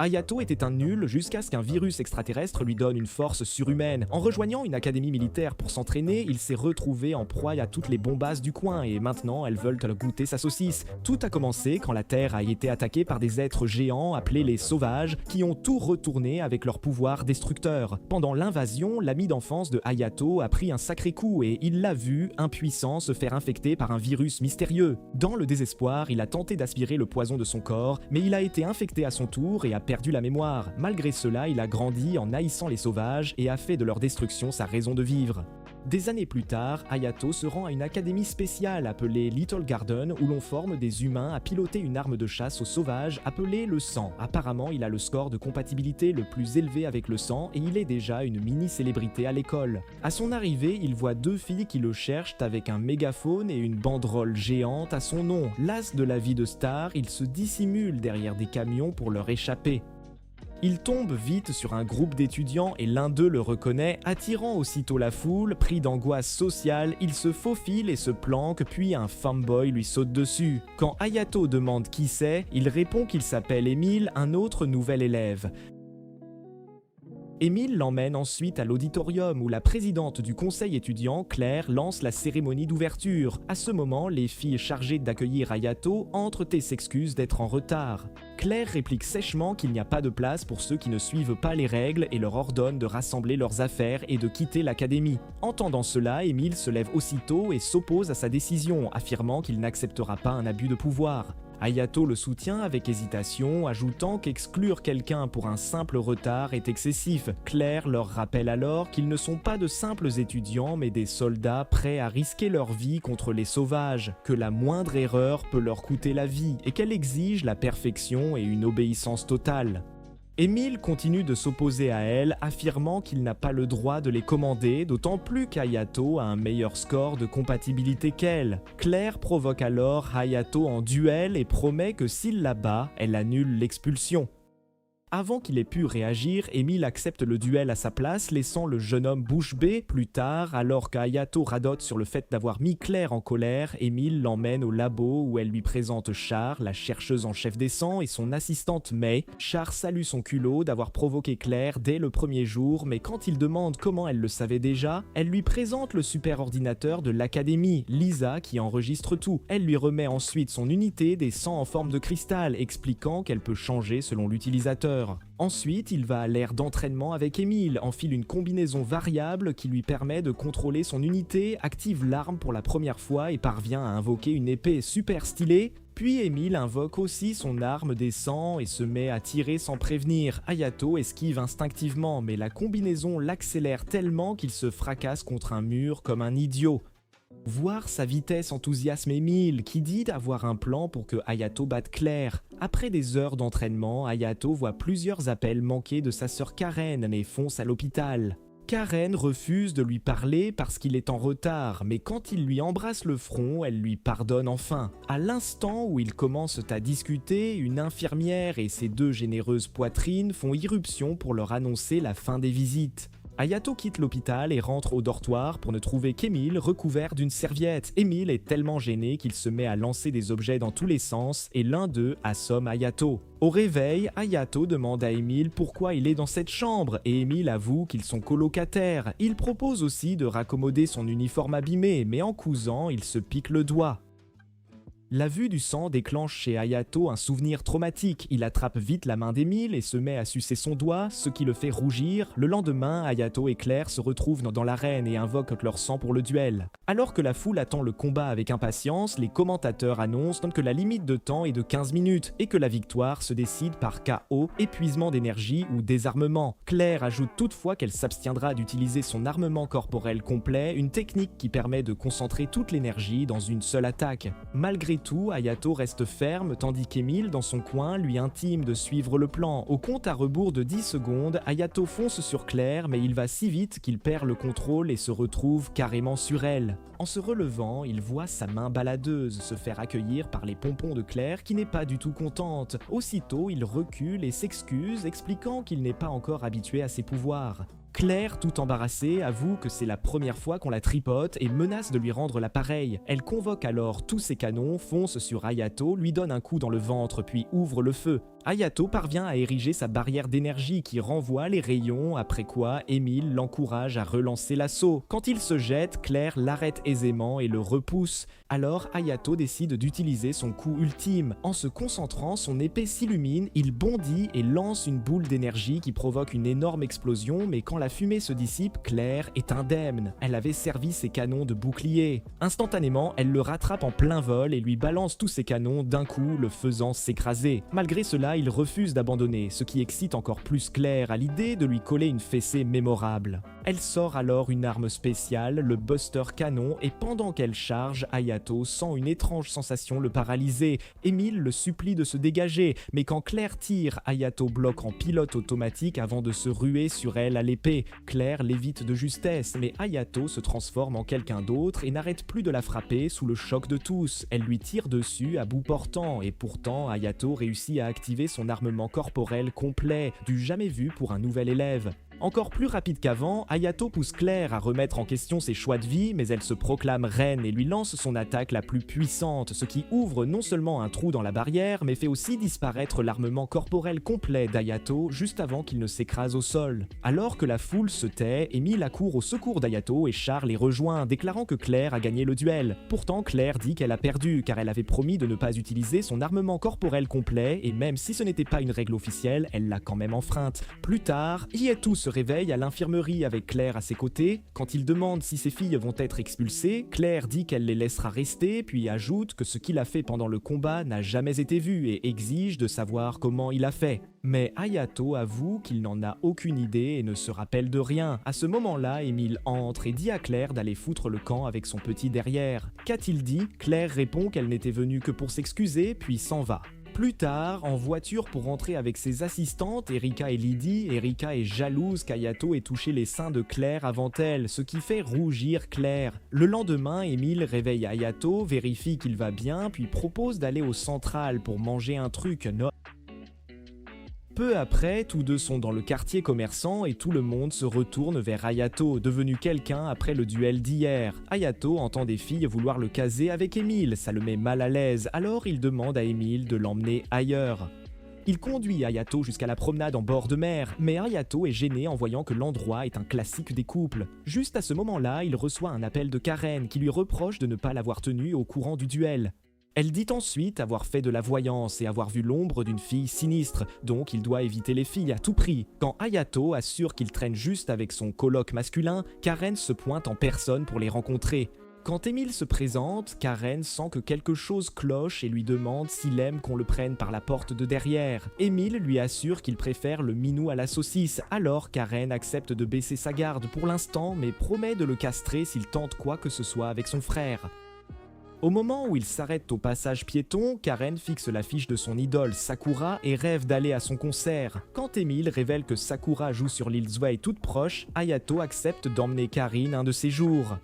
Hayato était un nul jusqu'à ce qu'un virus extraterrestre lui donne une force surhumaine. En rejoignant une académie militaire pour s'entraîner, il s'est retrouvé en proie à toutes les bombasses du coin et maintenant elles veulent goûter sa saucisse. Tout a commencé quand la Terre a été attaquée par des êtres géants appelés les Sauvages qui ont tout retourné avec leur pouvoir destructeur. Pendant l'invasion, l'ami d'enfance de Hayato a pris un sacré coup et il l'a vu, impuissant, se faire infecter par un virus mystérieux. Dans le désespoir, il a tenté d'aspirer le poison de son corps, mais il a été infecté à son tour et a perdu la mémoire. Malgré cela, il a grandi en haïssant les sauvages et a fait de leur destruction sa raison de vivre. Des années plus tard, Hayato se rend à une académie spéciale appelée Little Garden où l'on forme des humains à piloter une arme de chasse aux sauvages appelée le sang. Apparemment, il a le score de compatibilité le plus élevé avec le sang et il est déjà une mini-célébrité à l'école. À son arrivée, il voit deux filles qui le cherchent avec un mégaphone et une banderole géante à son nom. Las de la vie de star, il se dissimule derrière des camions pour leur échapper. Il tombe vite sur un groupe d'étudiants et l'un d'eux le reconnaît, attirant aussitôt la foule. Pris d'angoisse sociale, il se faufile et se planque, puis un fanboy lui saute dessus. Quand Hayato demande qui c'est, il répond qu'il s'appelle Émile, un autre nouvel élève. Émile l'emmène ensuite à l'auditorium où la présidente du conseil étudiant, Claire, lance la cérémonie d'ouverture. À ce moment, les filles chargées d'accueillir Hayato entrent et s'excusent d'être en retard. Claire réplique sèchement qu'il n'y a pas de place pour ceux qui ne suivent pas les règles et leur ordonne de rassembler leurs affaires et de quitter l'académie. Entendant cela, Émile se lève aussitôt et s'oppose à sa décision, affirmant qu'il n'acceptera pas un abus de pouvoir. Hayato le soutient avec hésitation, ajoutant qu'exclure quelqu'un pour un simple retard est excessif. Claire leur rappelle alors qu'ils ne sont pas de simples étudiants mais des soldats prêts à risquer leur vie contre les sauvages, que la moindre erreur peut leur coûter la vie et qu'elle exige la perfection et une obéissance totale. Émile continue de s'opposer à elle, affirmant qu'il n'a pas le droit de les commander, d'autant plus qu'Hayato a un meilleur score de compatibilité qu'elle. Claire provoque alors Hayato en duel et promet que s'il la bat, elle annule l'expulsion. Avant qu'il ait pu réagir, Émile accepte le duel à sa place, laissant le jeune homme bouche bée. Plus tard, alors qu'Hayato radote sur le fait d'avoir mis Claire en colère, Émile l'emmène au labo où elle lui présente Char, la chercheuse en chef des sangs, et son assistante May. Char salue son culot d'avoir provoqué Claire dès le premier jour, mais quand il demande comment elle le savait déjà, elle lui présente le super ordinateur de l'académie, Lisa, qui enregistre tout. Elle lui remet ensuite son unité des sangs en forme de cristal, expliquant qu'elle peut changer selon l'utilisateur. Ensuite, il va à l'aire d'entraînement avec Émile, enfile une combinaison variable qui lui permet de contrôler son unité, active l'arme pour la première fois et parvient à invoquer une épée super stylée. Puis Émile invoque aussi son arme des sangs et se met à tirer sans prévenir. Hayato esquive instinctivement, mais la combinaison l'accélère tellement qu'il se fracasse contre un mur comme un idiot. Voir sa vitesse enthousiasme Émile, qui dit avoir un plan pour que Hayato batte Claire. Après des heures d'entraînement, Hayato voit plusieurs appels manqués de sa sœur Karen et fonce à l'hôpital. Karen refuse de lui parler parce qu'il est en retard, mais quand il lui embrasse le front, elle lui pardonne enfin. À l'instant où ils commencent à discuter, une infirmière et ses deux généreuses poitrines font irruption pour leur annoncer la fin des visites. Hayato quitte l'hôpital et rentre au dortoir pour ne trouver qu'Émile recouvert d'une serviette. Émile est tellement gêné qu'il se met à lancer des objets dans tous les sens et l'un d'eux assomme Hayato. Au réveil, Hayato demande à Émile pourquoi il est dans cette chambre et Émile avoue qu'ils sont colocataires. Il propose aussi de raccommoder son uniforme abîmé, mais en cousant, il se pique le doigt. La vue du sang déclenche chez Hayato un souvenir traumatique. Il attrape vite la main d'Émile et se met à sucer son doigt, ce qui le fait rougir. Le lendemain, Hayato et Claire se retrouvent dans l'arène et invoquent leur sang pour le duel. Alors que la foule attend le combat avec impatience, les commentateurs annoncent que la limite de temps est de 15 minutes et que la victoire se décide par KO, épuisement d'énergie ou désarmement. Claire ajoute toutefois qu'elle s'abstiendra d'utiliser son armement corporel complet, une technique qui permet de concentrer toute l'énergie dans une seule attaque. Malgré tout, Hayato reste ferme tandis qu'Émile, dans son coin, lui intime de suivre le plan. Au compte à rebours de 10 secondes, Hayato fonce sur Claire, mais il va si vite qu'il perd le contrôle et se retrouve carrément sur elle. En se relevant, il voit sa main baladeuse se faire accueillir par les pompons de Claire qui n'est pas du tout contente. Aussitôt, il recule et s'excuse, expliquant qu'il n'est pas encore habitué à ses pouvoirs. Claire, tout embarrassée, avoue que c'est la première fois qu'on la tripote et menace de lui rendre l'appareil. Elle convoque alors tous ses canons, fonce sur Hayato, lui donne un coup dans le ventre puis ouvre le feu. Hayato parvient à ériger sa barrière d'énergie qui renvoie les rayons, après quoi Emile l'encourage à relancer l'assaut. Quand il se jette, Claire l'arrête aisément et le repousse. Alors Hayato décide d'utiliser son coup ultime. En se concentrant, son épée s'illumine, il bondit et lance une boule d'énergie qui provoque une énorme explosion, mais quand la fumée se dissipe, Claire est indemne. Elle avait servi ses canons de bouclier. Instantanément, elle le rattrape en plein vol et lui balance tous ses canons d'un coup, le faisant s'écraser. Malgré cela, il refuse d'abandonner, ce qui excite encore plus Claire à l'idée de lui coller une fessée mémorable. Elle sort alors une arme spéciale, le Buster Canon, et pendant qu'elle charge, Hayato sent une étrange sensation le paralyser. Emile le supplie de se dégager, mais quand Claire tire, Hayato bloque en pilote automatique avant de se ruer sur elle à l'épée. Claire l'évite de justesse, mais Hayato se transforme en quelqu'un d'autre et n'arrête plus de la frapper sous le choc de tous. Elle lui tire dessus à bout portant, et pourtant Hayato réussit à activer son armement corporel complet, du jamais vu pour un nouvel élève. Encore plus rapide qu'avant, Hayato pousse Claire à remettre en question ses choix de vie, mais elle se proclame reine et lui lance son attaque la plus puissante, ce qui ouvre non seulement un trou dans la barrière, mais fait aussi disparaître l'armement corporel complet d'Hayato juste avant qu'il ne s'écrase au sol. Alors que la foule se tait, Emile accourt au secours d'Hayato et Char les rejoint, déclarant que Claire a gagné le duel. Pourtant, Claire dit qu'elle a perdu, car elle avait promis de ne pas utiliser son armement corporel complet, et même si ce n'était pas une règle officielle, elle l'a quand même enfreinte. Plus tard, Hayato se réveille à l'infirmerie avec Claire à ses côtés. Quand il demande si ses filles vont être expulsées, Claire dit qu'elle les laissera rester, puis ajoute que ce qu'il a fait pendant le combat n'a jamais été vu et exige de savoir comment il a fait. Mais Hayato avoue qu'il n'en a aucune idée et ne se rappelle de rien. À ce moment-là, Emile entre et dit à Claire d'aller foutre le camp avec son petit derrière. Qu'a-t-il dit? Claire répond qu'elle n'était venue que pour s'excuser, puis s'en va. Plus tard, en voiture pour rentrer avec ses assistantes, Erika et Lydie, Erika est jalouse qu'Hayato ait touché les seins de Claire avant elle, ce qui fait rougir Claire. Le lendemain, Emile réveille Hayato, vérifie qu'il va bien, puis propose d'aller au central pour manger un truc. Peu après, tous deux sont dans le quartier commerçant et tout le monde se retourne vers Hayato, devenu quelqu'un après le duel d'hier. Hayato entend des filles vouloir le caser avec Emile, ça le met mal à l'aise, alors il demande à Emile de l'emmener ailleurs. Il conduit Hayato jusqu'à la promenade en bord de mer, mais Hayato est gêné en voyant que l'endroit est un classique des couples. Juste à ce moment-là, il reçoit un appel de Karen qui lui reproche de ne pas l'avoir tenu au courant du duel. Elle dit ensuite avoir fait de la voyance et avoir vu l'ombre d'une fille sinistre, donc il doit éviter les filles à tout prix. Quand Hayato assure qu'il traîne juste avec son coloc masculin, Karen se pointe en personne pour les rencontrer. Quand Emile se présente, Karen sent que quelque chose cloche et lui demande s'il aime qu'on le prenne par la porte de derrière. Emile lui assure qu'il préfère le minou à la saucisse, alors Karen accepte de baisser sa garde pour l'instant, mais promet de le castrer s'il tente quoi que ce soit avec son frère. Au moment où il s'arrête au passage piéton, Karen fixe l'affiche de son idole Sakura et rêve d'aller à son concert. Quand Emile révèle que Sakura joue sur l'île Zwei toute proche, Hayato accepte d'emmener Karine un de ses jours.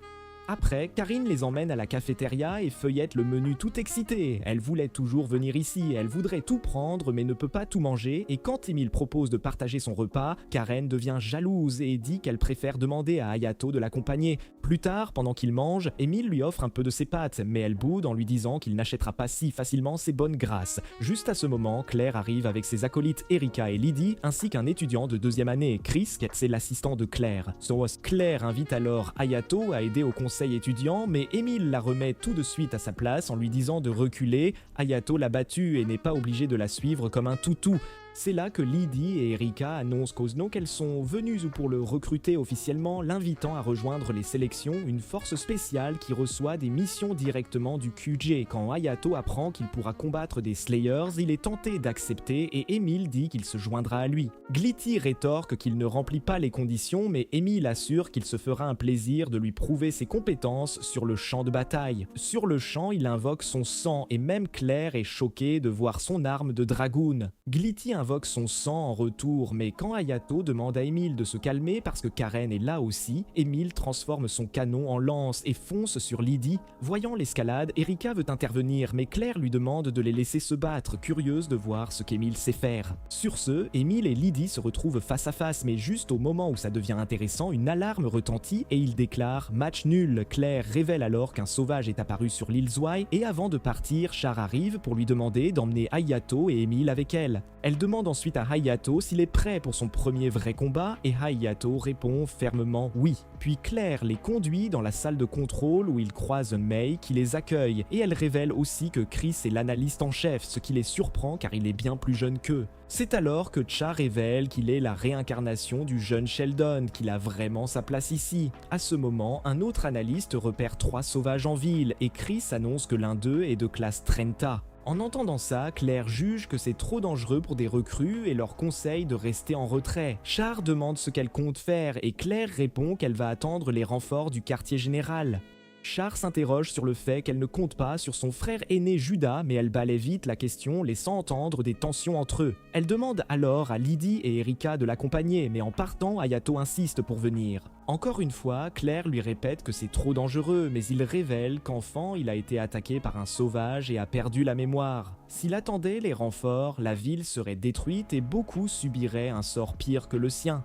Après, Karine les emmène à la cafétéria et feuillette le menu tout excitée. Elle voulait toujours venir ici, elle voudrait tout prendre mais ne peut pas tout manger, et quand Emile propose de partager son repas, Karen devient jalouse et dit qu'elle préfère demander à Hayato de l'accompagner. Plus tard, pendant qu'il mange, Emile lui offre un peu de ses pâtes, mais elle boude en lui disant qu'il n'achètera pas si facilement ses bonnes grâces. Juste à ce moment, Claire arrive avec ses acolytes Erika et Lydie, ainsi qu'un étudiant de 2e année, Chris, c'est l'assistant de Claire. Claire invite alors Hayato à aider au conseil étudiant, mais Emile la remet tout de suite à sa place en lui disant de reculer. Hayato l'a battue et n'est pas obligé de la suivre comme un toutou. C'est là que Lydie et Erika annoncent qu'elles sont venues pour le recruter officiellement, l'invitant à rejoindre les sélections, une force spéciale qui reçoit des missions directement du QG. Quand Hayato apprend qu'il pourra combattre des Slayers, il est tenté d'accepter et Emile dit qu'il se joindra à lui. Glitty rétorque qu'il ne remplit pas les conditions, mais Emile assure qu'il se fera un plaisir de lui prouver ses compétences sur le champ de bataille. Sur le champ, il invoque son sang et même Claire est choquée de voir son arme de dragoon. Glitty invoque invoque son sang en retour, mais quand Hayato demande à Emile de se calmer parce que Karen est là aussi, Emile transforme son canon en lance et fonce sur Lydie. Voyant l'escalade, Erika veut intervenir, mais Claire lui demande de les laisser se battre, curieuse de voir ce qu'Emile sait faire. Sur ce, Emile et Lydie se retrouvent face à face, mais juste au moment où ça devient intéressant, une alarme retentit et il déclare « match nul ». Claire révèle alors qu'un sauvage est apparu sur l'île Zwei, et avant de partir, Char arrive pour lui demander d'emmener Hayato et Emile avec elle. Elle demande ensuite à Hayato s'il est prêt pour son premier vrai combat, et Hayato répond fermement oui. Puis Claire les conduit dans la salle de contrôle où ils croisent Mei qui les accueille, et elle révèle aussi que Chris est l'analyste en chef, ce qui les surprend car il est bien plus jeune qu'eux. C'est alors que Char révèle qu'il est la réincarnation du jeune Sheldon, qu'il a vraiment sa place ici. À ce moment, un autre analyste repère 3 sauvages en ville, et Chris annonce que l'un d'eux est de classe Trenta. En entendant ça, Claire juge que c'est trop dangereux pour des recrues et leur conseille de rester en retrait. Char demande ce qu'elle compte faire et Claire répond qu'elle va attendre les renforts du quartier général. Char s'interroge sur le fait qu'elle ne compte pas sur son frère aîné Judas, mais elle balaie vite la question, laissant entendre des tensions entre eux. Elle demande alors à Lydie et Erika de l'accompagner, mais en partant, Hayato insiste pour venir. Encore une fois, Claire lui répète que c'est trop dangereux, mais il révèle qu'enfant, il a été attaqué par un sauvage et a perdu la mémoire. S'il attendait les renforts, la ville serait détruite et beaucoup subiraient un sort pire que le sien.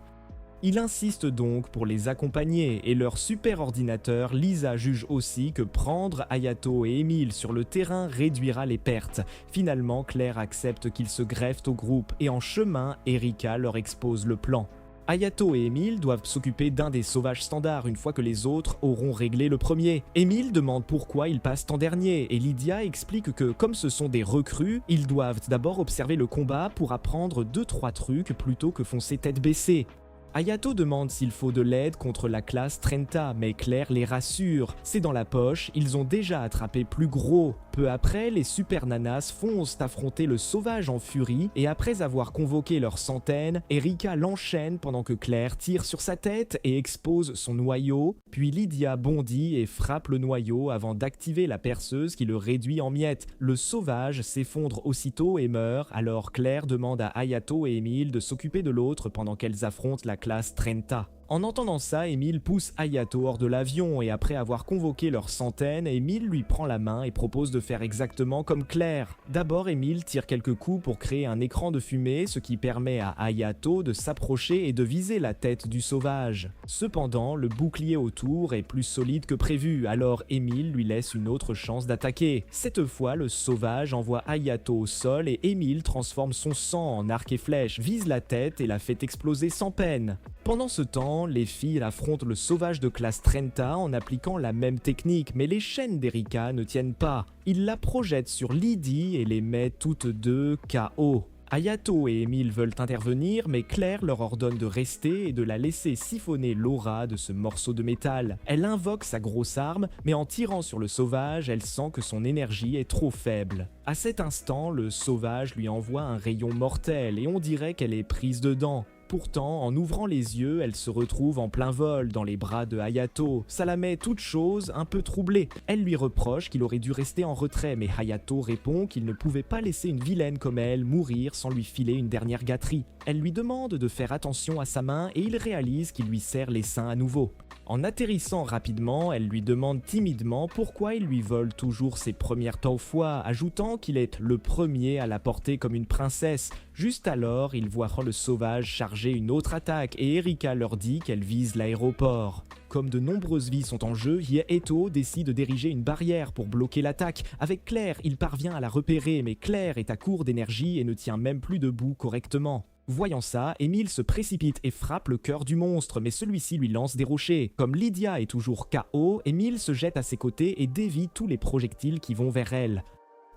Il insiste donc pour les accompagner et leur super ordinateur Lisa juge aussi que prendre Hayato et Emile sur le terrain réduira les pertes. Finalement, Claire accepte qu'ils se greffent au groupe et en chemin, Erika leur expose le plan. Hayato et Emile doivent s'occuper d'un des sauvages standards une fois que les autres auront réglé le premier. Emile demande pourquoi ils passent en dernier et Lydia explique que comme ce sont des recrues, ils doivent d'abord observer le combat pour apprendre 2-3 trucs plutôt que foncer tête baissée. Hayato demande s'il faut de l'aide contre la classe Trenta, mais Claire les rassure. C'est dans la poche, ils ont déjà attrapé plus gros. Peu après, les super nanas foncent affronter le sauvage en furie, et après avoir convoqué leurs centaines, Erika l'enchaîne pendant que Claire tire sur sa tête et expose son noyau, puis Lydia bondit et frappe le noyau avant d'activer la perceuse qui le réduit en miettes. Le sauvage s'effondre aussitôt et meurt, alors Claire demande à Hayato et Emile de s'occuper de l'autre pendant qu'elles affrontent la classe Trenta. En entendant ça, Emile pousse Hayato hors de l'avion et après avoir convoqué leurs centaines, Emile lui prend la main et propose de faire exactement comme Claire. D'abord, Emile tire quelques coups pour créer un écran de fumée, ce qui permet à Hayato de s'approcher et de viser la tête du sauvage. Cependant, le bouclier autour est plus solide que prévu, alors Emile lui laisse une autre chance d'attaquer. Cette fois, le sauvage envoie Hayato au sol et Emile transforme son sang en arc et flèche, vise la tête et la fait exploser sans peine. Pendant ce temps, les filles affrontent le sauvage de classe Trenta en appliquant la même technique, mais les chaînes d'Erika ne tiennent pas. Il la projette sur Lydie et les met toutes deux KO. Hayato et Emile veulent intervenir, mais Claire leur ordonne de rester et de la laisser siphonner l'aura de ce morceau de métal. Elle invoque sa grosse arme, mais en tirant sur le sauvage, elle sent que son énergie est trop faible. À cet instant, le sauvage lui envoie un rayon mortel et on dirait qu'elle est prise dedans. Pourtant, en ouvrant les yeux, elle se retrouve en plein vol dans les bras de Hayato. Ça la met toute chose un peu troublée. Elle lui reproche qu'il aurait dû rester en retrait, mais Hayato répond qu'il ne pouvait pas laisser une vilaine comme elle mourir sans lui filer une dernière gâterie. Elle lui demande de faire attention à sa main et il réalise qu'il lui serre les seins à nouveau. En atterrissant rapidement, elle lui demande timidement pourquoi il lui vole toujours ses premières fois, ajoutant qu'il est le premier à la porter comme une princesse. Juste alors, il voit le sauvage charger une autre attaque et Erika leur dit qu'elle vise l'aéroport. Comme de nombreuses vies sont en jeu, Hieto décide d'ériger une barrière pour bloquer l'attaque. Avec Claire, il parvient à la repérer, mais Claire est à court d'énergie et ne tient même plus debout correctement. Voyant ça, Emile se précipite et frappe le cœur du monstre, mais celui-ci lui lance des rochers. Comme Lydia est toujours KO, Emile se jette à ses côtés et dévie tous les projectiles qui vont vers elle.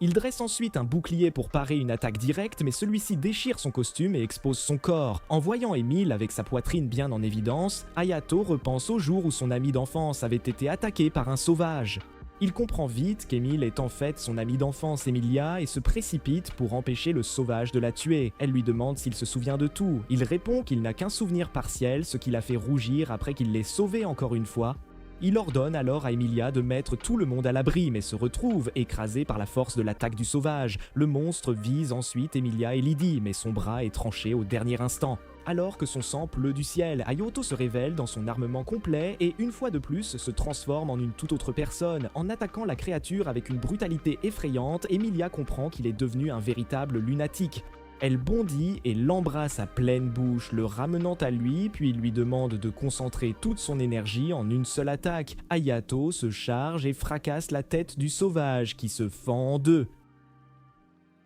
Il dresse ensuite un bouclier pour parer une attaque directe, mais celui-ci déchire son costume et expose son corps. En voyant Emile avec sa poitrine bien en évidence, Hayato repense au jour où son ami d'enfance avait été attaqué par un sauvage. Il comprend vite qu'Emile est en fait son amie d'enfance Emilia et se précipite pour empêcher le sauvage de la tuer. Elle lui demande s'il se souvient de tout. Il répond qu'il n'a qu'un souvenir partiel, ce qui la fait rougir après qu'il l'ait sauvée encore une fois. Il ordonne alors à Emilia de mettre tout le monde à l'abri, mais se retrouve écrasé par la force de l'attaque du sauvage. Le monstre vise ensuite Emilia et Lydie, mais son bras est tranché au dernier instant. Alors que son sang pleut du ciel, Hayato se révèle dans son armement complet et une fois de plus se transforme en une toute autre personne. En attaquant la créature avec une brutalité effrayante, Emilia comprend qu'il est devenu un véritable lunatique. Elle bondit et l'embrasse à pleine bouche, le ramenant à lui, puis lui demande de concentrer toute son énergie en une seule attaque. Hayato se charge et fracasse la tête du sauvage, qui se fend en deux.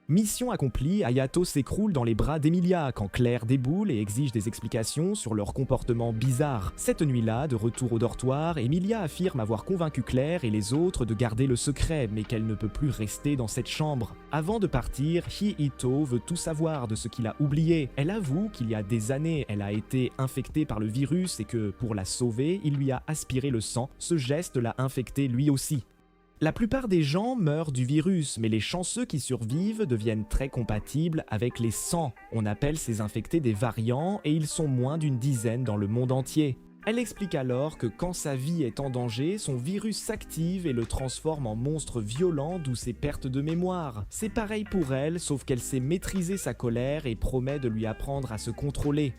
Mission accomplie, Hayato s'écroule dans les bras d'Emilia quand Claire déboule et exige des explications sur leur comportement bizarre. Cette nuit-là, de retour au dortoir, Emilia affirme avoir convaincu Claire et les autres de garder le secret, mais qu'elle ne peut plus rester dans cette chambre. Avant de partir, Hito veut tout savoir de ce qu'il a oublié. Elle avoue qu'il y a des années, elle a été infectée par le virus et que, pour la sauver, il lui a aspiré le sang. Ce geste l'a infecté lui aussi. La plupart des gens meurent du virus, mais les chanceux qui survivent deviennent très compatibles avec les 100. On appelle ces infectés des variants et ils sont moins d'une dizaine dans le monde entier. Elle explique alors que quand sa vie est en danger, son virus s'active et le transforme en monstre violent, d'où ses pertes de mémoire. C'est pareil pour elle, sauf qu'elle sait maîtriser sa colère et promet de lui apprendre à se contrôler.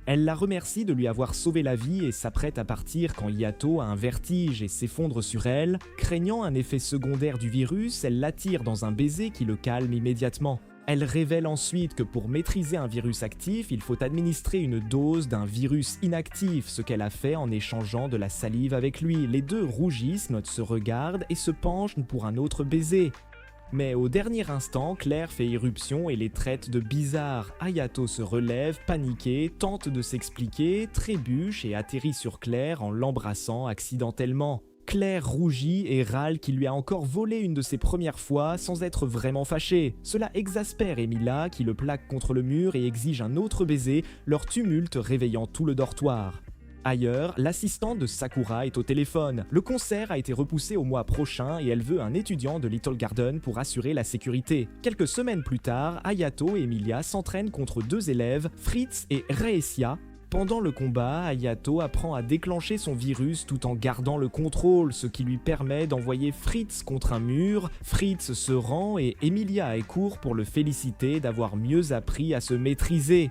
Elle la remercie de lui avoir sauvé la vie et s'apprête à partir quand Hayato a un vertige et s'effondre sur elle. Craignant un effet secondaire du virus, elle l'attire dans un baiser qui le calme immédiatement. Elle révèle ensuite que pour maîtriser un virus actif, il faut administrer une dose d'un virus inactif, ce qu'elle a fait en échangeant de la salive avec lui. Les deux rougissent, se regardent et se penchent pour un autre baiser. Mais au dernier instant, Claire fait irruption et les traite de bizarres. Hayato se relève, paniqué, tente de s'expliquer, trébuche et atterrit sur Claire en l'embrassant accidentellement. Claire rougit et râle qu'il lui a encore volé une de ses premières fois sans être vraiment fâchée. Cela exaspère Emilia qui le plaque contre le mur et exige un autre baiser, leur tumulte réveillant tout le dortoir. Ailleurs, l'assistante de Sakura est au téléphone. Le concert a été repoussé au mois prochain et elle veut un étudiant de Little Garden pour assurer la sécurité. Quelques semaines plus tard, Hayato et Emilia s'entraînent contre deux élèves, Fritz et Reesia. Pendant le combat, Hayato apprend à déclencher son virus tout en gardant le contrôle, ce qui lui permet d'envoyer Fritz contre un mur. Fritz se rend et Emilia accourt pour le féliciter d'avoir mieux appris à se maîtriser.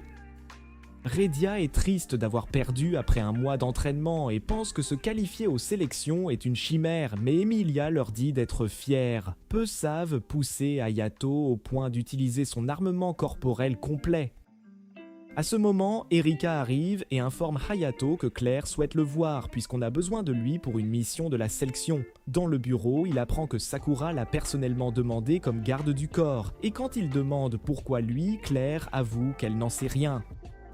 Redia est triste d'avoir perdu après un mois d'entraînement et pense que se qualifier aux sélections est une chimère, mais Emilia leur dit d'être fière. Peu savent pousser Hayato au point d'utiliser son armement corporel complet. À ce moment, Erika arrive et informe Hayato que Claire souhaite le voir puisqu'on a besoin de lui pour une mission de la sélection. Dans le bureau, il apprend que Sakura l'a personnellement demandé comme garde du corps, et quand il demande pourquoi lui, Claire avoue qu'elle n'en sait rien.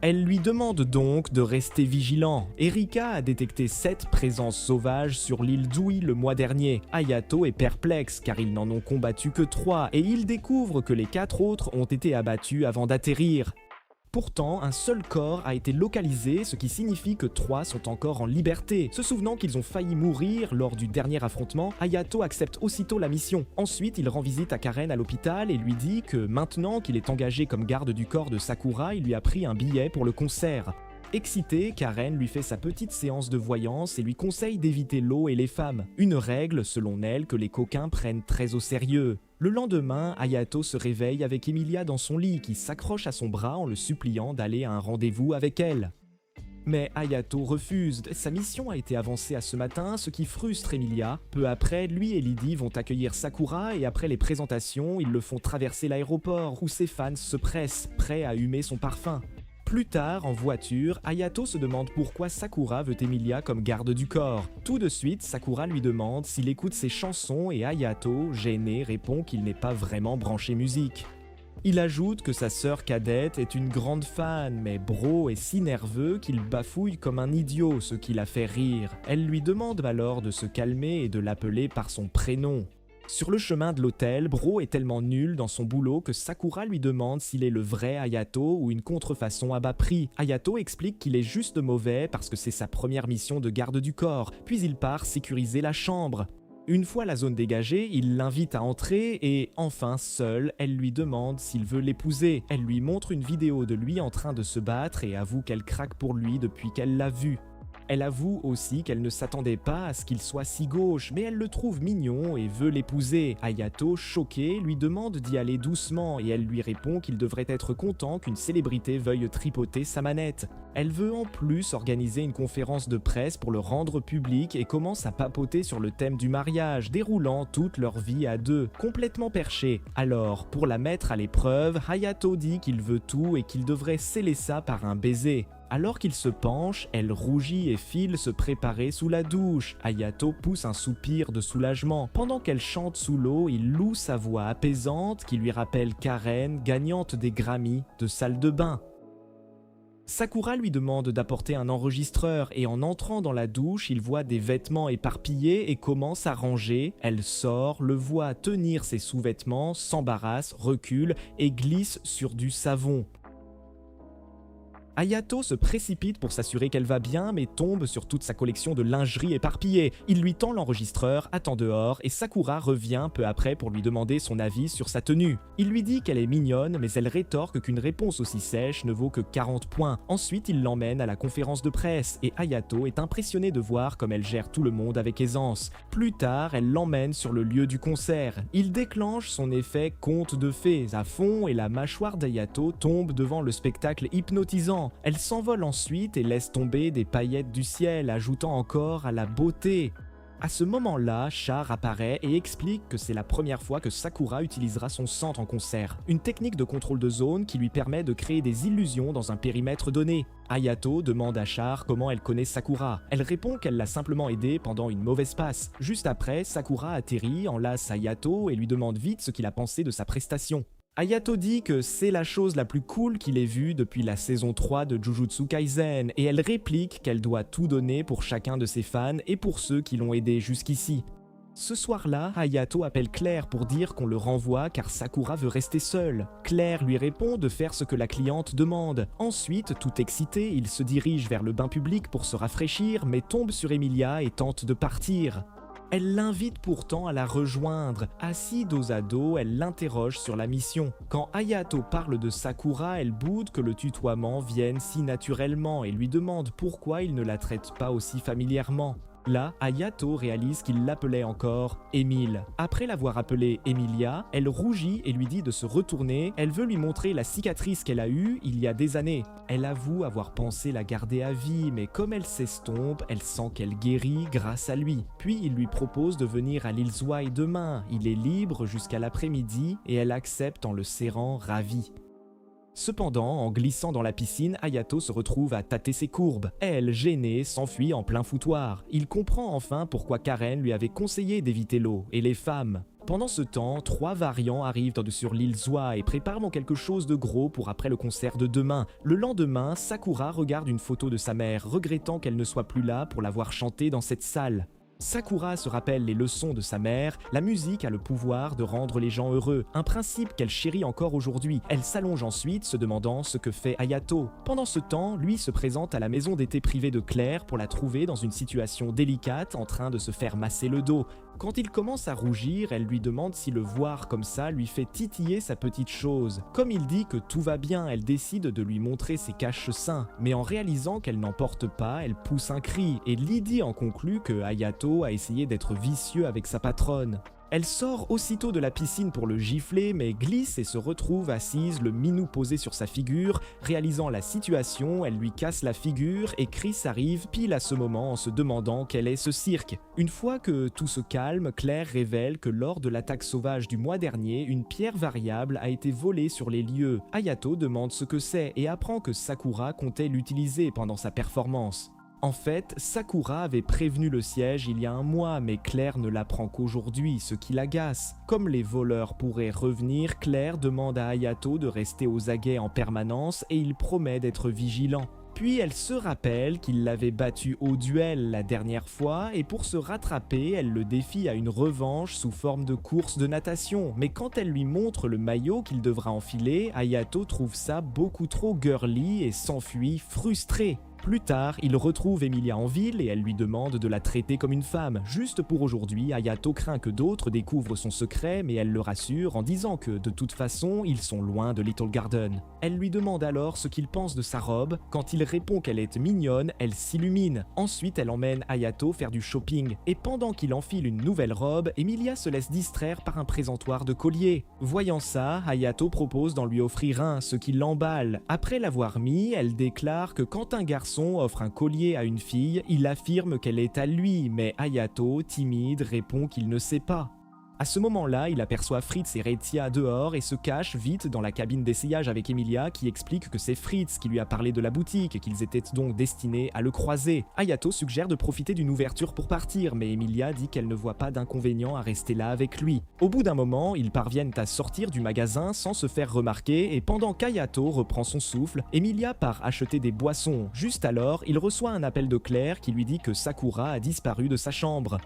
Elle lui demande donc de rester vigilant. Erika a détecté 7 présences sauvages sur l'île d'Oui le mois dernier. Hayato est perplexe car ils n'en ont combattu que 3 et il découvre que les 4 autres ont été abattus avant d'atterrir. Pourtant, un seul corps a été localisé, ce qui signifie que 3 sont encore en liberté. Se souvenant qu'ils ont failli mourir lors du dernier affrontement, Hayato accepte aussitôt la mission. Ensuite, il rend visite à Karen à l'hôpital et lui dit que maintenant qu'il est engagé comme garde du corps de Sakura, il lui a pris un billet pour le concert. Excitée, Karen lui fait sa petite séance de voyance et lui conseille d'éviter l'eau et les femmes. Une règle, selon elle, que les coquins prennent très au sérieux. Le lendemain, Hayato se réveille avec Emilia dans son lit qui s'accroche à son bras en le suppliant d'aller à un rendez-vous avec elle. Mais Hayato refuse, sa mission a été avancée à ce matin, ce qui frustre Emilia. Peu après, lui et Lydie vont accueillir Sakura et après les présentations, ils le font traverser l'aéroport où ses fans se pressent, prêts à humer son parfum. Plus tard, en voiture, Hayato se demande pourquoi Sakura veut Emilia comme garde du corps. Tout de suite, Sakura lui demande s'il écoute ses chansons et Hayato, gêné, répond qu'il n'est pas vraiment branché musique. Il ajoute que sa sœur cadette est une grande fan, mais Bro est si nerveux qu'il bafouille comme un idiot, ce qui la fait rire. Elle lui demande alors de se calmer et de l'appeler par son prénom. Sur le chemin de l'hôtel, Bro est tellement nul dans son boulot que Sakura lui demande s'il est le vrai Hayato ou une contrefaçon à bas prix. Hayato explique qu'il est juste mauvais parce que c'est sa première mission de garde du corps, puis il part sécuriser la chambre. Une fois la zone dégagée, il l'invite à entrer et, enfin seule, elle lui demande s'il veut l'épouser. Elle lui montre une vidéo de lui en train de se battre et avoue qu'elle craque pour lui depuis qu'elle l'a vu. Elle avoue aussi qu'elle ne s'attendait pas à ce qu'il soit si gauche, mais elle le trouve mignon et veut l'épouser. Hayato, choqué, lui demande d'y aller doucement et elle lui répond qu'il devrait être content qu'une célébrité veuille tripoter sa manette. Elle veut en plus organiser une conférence de presse pour le rendre public et commence à papoter sur le thème du mariage, déroulant toute leur vie à deux, complètement perchés. Alors, pour la mettre à l'épreuve, Hayato dit qu'il veut tout et qu'il devrait sceller ça par un baiser. Alors qu'il se penche, elle rougit et file se préparer sous la douche. Hayato pousse un soupir de soulagement. Pendant qu'elle chante sous l'eau, il loue sa voix apaisante qui lui rappelle Karen, gagnante des Grammy de salle de bain. Sakura lui demande d'apporter un enregistreur et en entrant dans la douche, il voit des vêtements éparpillés et commence à ranger. Elle sort, le voit tenir ses sous-vêtements, s'embarrasse, recule et glisse sur du savon. Hayato se précipite pour s'assurer qu'elle va bien, mais tombe sur toute sa collection de lingerie éparpillée. Il lui tend l'enregistreur, attend dehors, et Sakura revient peu après pour lui demander son avis sur sa tenue. Il lui dit qu'elle est mignonne, mais elle rétorque qu'une réponse aussi sèche ne vaut que 40 points. Ensuite, il l'emmène à la conférence de presse, et Hayato est impressionnée de voir comme elle gère tout le monde avec aisance. Plus tard, elle l'emmène sur le lieu du concert. Il déclenche son effet conte de fées à fond, et la mâchoire d'Hayato tombe devant le spectacle hypnotisant. Elle s'envole ensuite et laisse tomber des paillettes du ciel, ajoutant encore à la beauté. À ce moment-là, Char apparaît et explique que c'est la première fois que Sakura utilisera son centre en concert, une technique de contrôle de zone qui lui permet de créer des illusions dans un périmètre donné. Hayato demande à Char comment elle connaît Sakura. Elle répond qu'elle l'a simplement aidée pendant une mauvaise passe. Juste après, Sakura atterrit, enlace Hayato et lui demande vite ce qu'il a pensé de sa prestation. Hayato dit que c'est la chose la plus cool qu'il ait vue depuis la saison 3 de Jujutsu Kaisen et elle réplique qu'elle doit tout donner pour chacun de ses fans et pour ceux qui l'ont aidé jusqu'ici. Ce soir-là, Hayato appelle Claire pour dire qu'on le renvoie car Sakura veut rester seule. Claire lui répond de faire ce que la cliente demande. Ensuite, tout excité, il se dirige vers le bain public pour se rafraîchir mais tombe sur Emilia et tente de partir. Elle l'invite pourtant à la rejoindre. Assise dos à dos, elle l'interroge sur la mission. Quand Hayato parle de Sakura, elle boude que le tutoiement vienne si naturellement et lui demande pourquoi il ne la traite pas aussi familièrement. Là, Hayato réalise qu'il l'appelait encore Émile. Après l'avoir appelée Emilia, elle rougit et lui dit de se retourner. Elle veut lui montrer la cicatrice qu'elle a eue il y a des années. Elle avoue avoir pensé la garder à vie, mais comme elle s'estompe, elle sent qu'elle guérit grâce à lui. Puis il lui propose de venir à l'île Zwei demain. Il est libre jusqu'à l'après-midi et elle accepte en le serrant ravie. Cependant, en glissant dans la piscine, Hayato se retrouve à tâter ses courbes. Elle, gênée, s'enfuit en plein foutoir. Il comprend enfin pourquoi Karen lui avait conseillé d'éviter l'eau, et les femmes. Pendant ce temps, 3 variants arrivent sur l'île Zwei et préparent quelque chose de gros pour après le concert de demain. Le lendemain, Sakura regarde une photo de sa mère, regrettant qu'elle ne soit plus là pour l'avoir chantée dans cette salle. Sakura se rappelle les leçons de sa mère, la musique a le pouvoir de rendre les gens heureux, un principe qu'elle chérit encore aujourd'hui. Elle s'allonge ensuite, se demandant ce que fait Hayato. Pendant ce temps, lui se présente à la maison d'été privée de Claire pour la trouver dans une situation délicate, en train de se faire masser le dos. Quand il commence à rougir, elle lui demande si le voir comme ça lui fait titiller sa petite chose. Comme il dit que tout va bien, elle décide de lui montrer ses caches-seins. Mais en réalisant qu'elle n'en porte pas, elle pousse un cri, et Lydie en conclut que Hayato a essayé d'être vicieux avec sa patronne. Elle sort aussitôt de la piscine pour le gifler, mais glisse et se retrouve assise, le minou posé sur sa figure. Réalisant la situation, elle lui casse la figure et Chris arrive pile à ce moment en se demandant quel est ce cirque. Une fois que tout se calme, Claire révèle que lors de l'attaque sauvage du mois dernier, une pierre variable a été volée sur les lieux. Hayato demande ce que c'est et apprend que Sakura comptait l'utiliser pendant sa performance. En fait, Sakura avait prévenu le siège il y a un mois, mais Claire ne l'apprend qu'aujourd'hui, ce qui l'agace. Comme les voleurs pourraient revenir, Claire demande à Hayato de rester aux aguets en permanence et il promet d'être vigilant. Puis elle se rappelle qu'il l'avait battu au duel la dernière fois et pour se rattraper, elle le défie à une revanche sous forme de course de natation. Mais quand elle lui montre le maillot qu'il devra enfiler, Hayato trouve ça beaucoup trop girly et s'enfuit frustré. Plus tard, il retrouve Emilia en ville et elle lui demande de la traiter comme une femme. Juste pour aujourd'hui, Hayato craint que d'autres découvrent son secret, mais elle le rassure en disant que, de toute façon, ils sont loin de Little Garden. Elle lui demande alors ce qu'il pense de sa robe. Quand il répond qu'elle est mignonne, elle s'illumine. Ensuite, elle emmène Hayato faire du shopping. Et pendant qu'il enfile une nouvelle robe, Emilia se laisse distraire par un présentoir de collier. Voyant ça, Hayato propose d'en lui offrir un, ce qui l'emballe. Après l'avoir mis, elle déclare que quand un garçon offre un collier à une fille, il affirme qu'elle est à lui, mais Hayato, timide, répond qu'il ne sait pas. À ce moment-là, il aperçoit Fritz et Reitia dehors et se cache vite dans la cabine d'essayage avec Emilia qui explique que c'est Fritz qui lui a parlé de la boutique et qu'ils étaient donc destinés à le croiser. Hayato suggère de profiter d'une ouverture pour partir, mais Emilia dit qu'elle ne voit pas d'inconvénient à rester là avec lui. Au bout d'un moment, ils parviennent à sortir du magasin sans se faire remarquer et pendant qu'Hayato reprend son souffle, Emilia part acheter des boissons. Juste alors, il reçoit un appel de Claire qui lui dit que Sakura a disparu de sa chambre.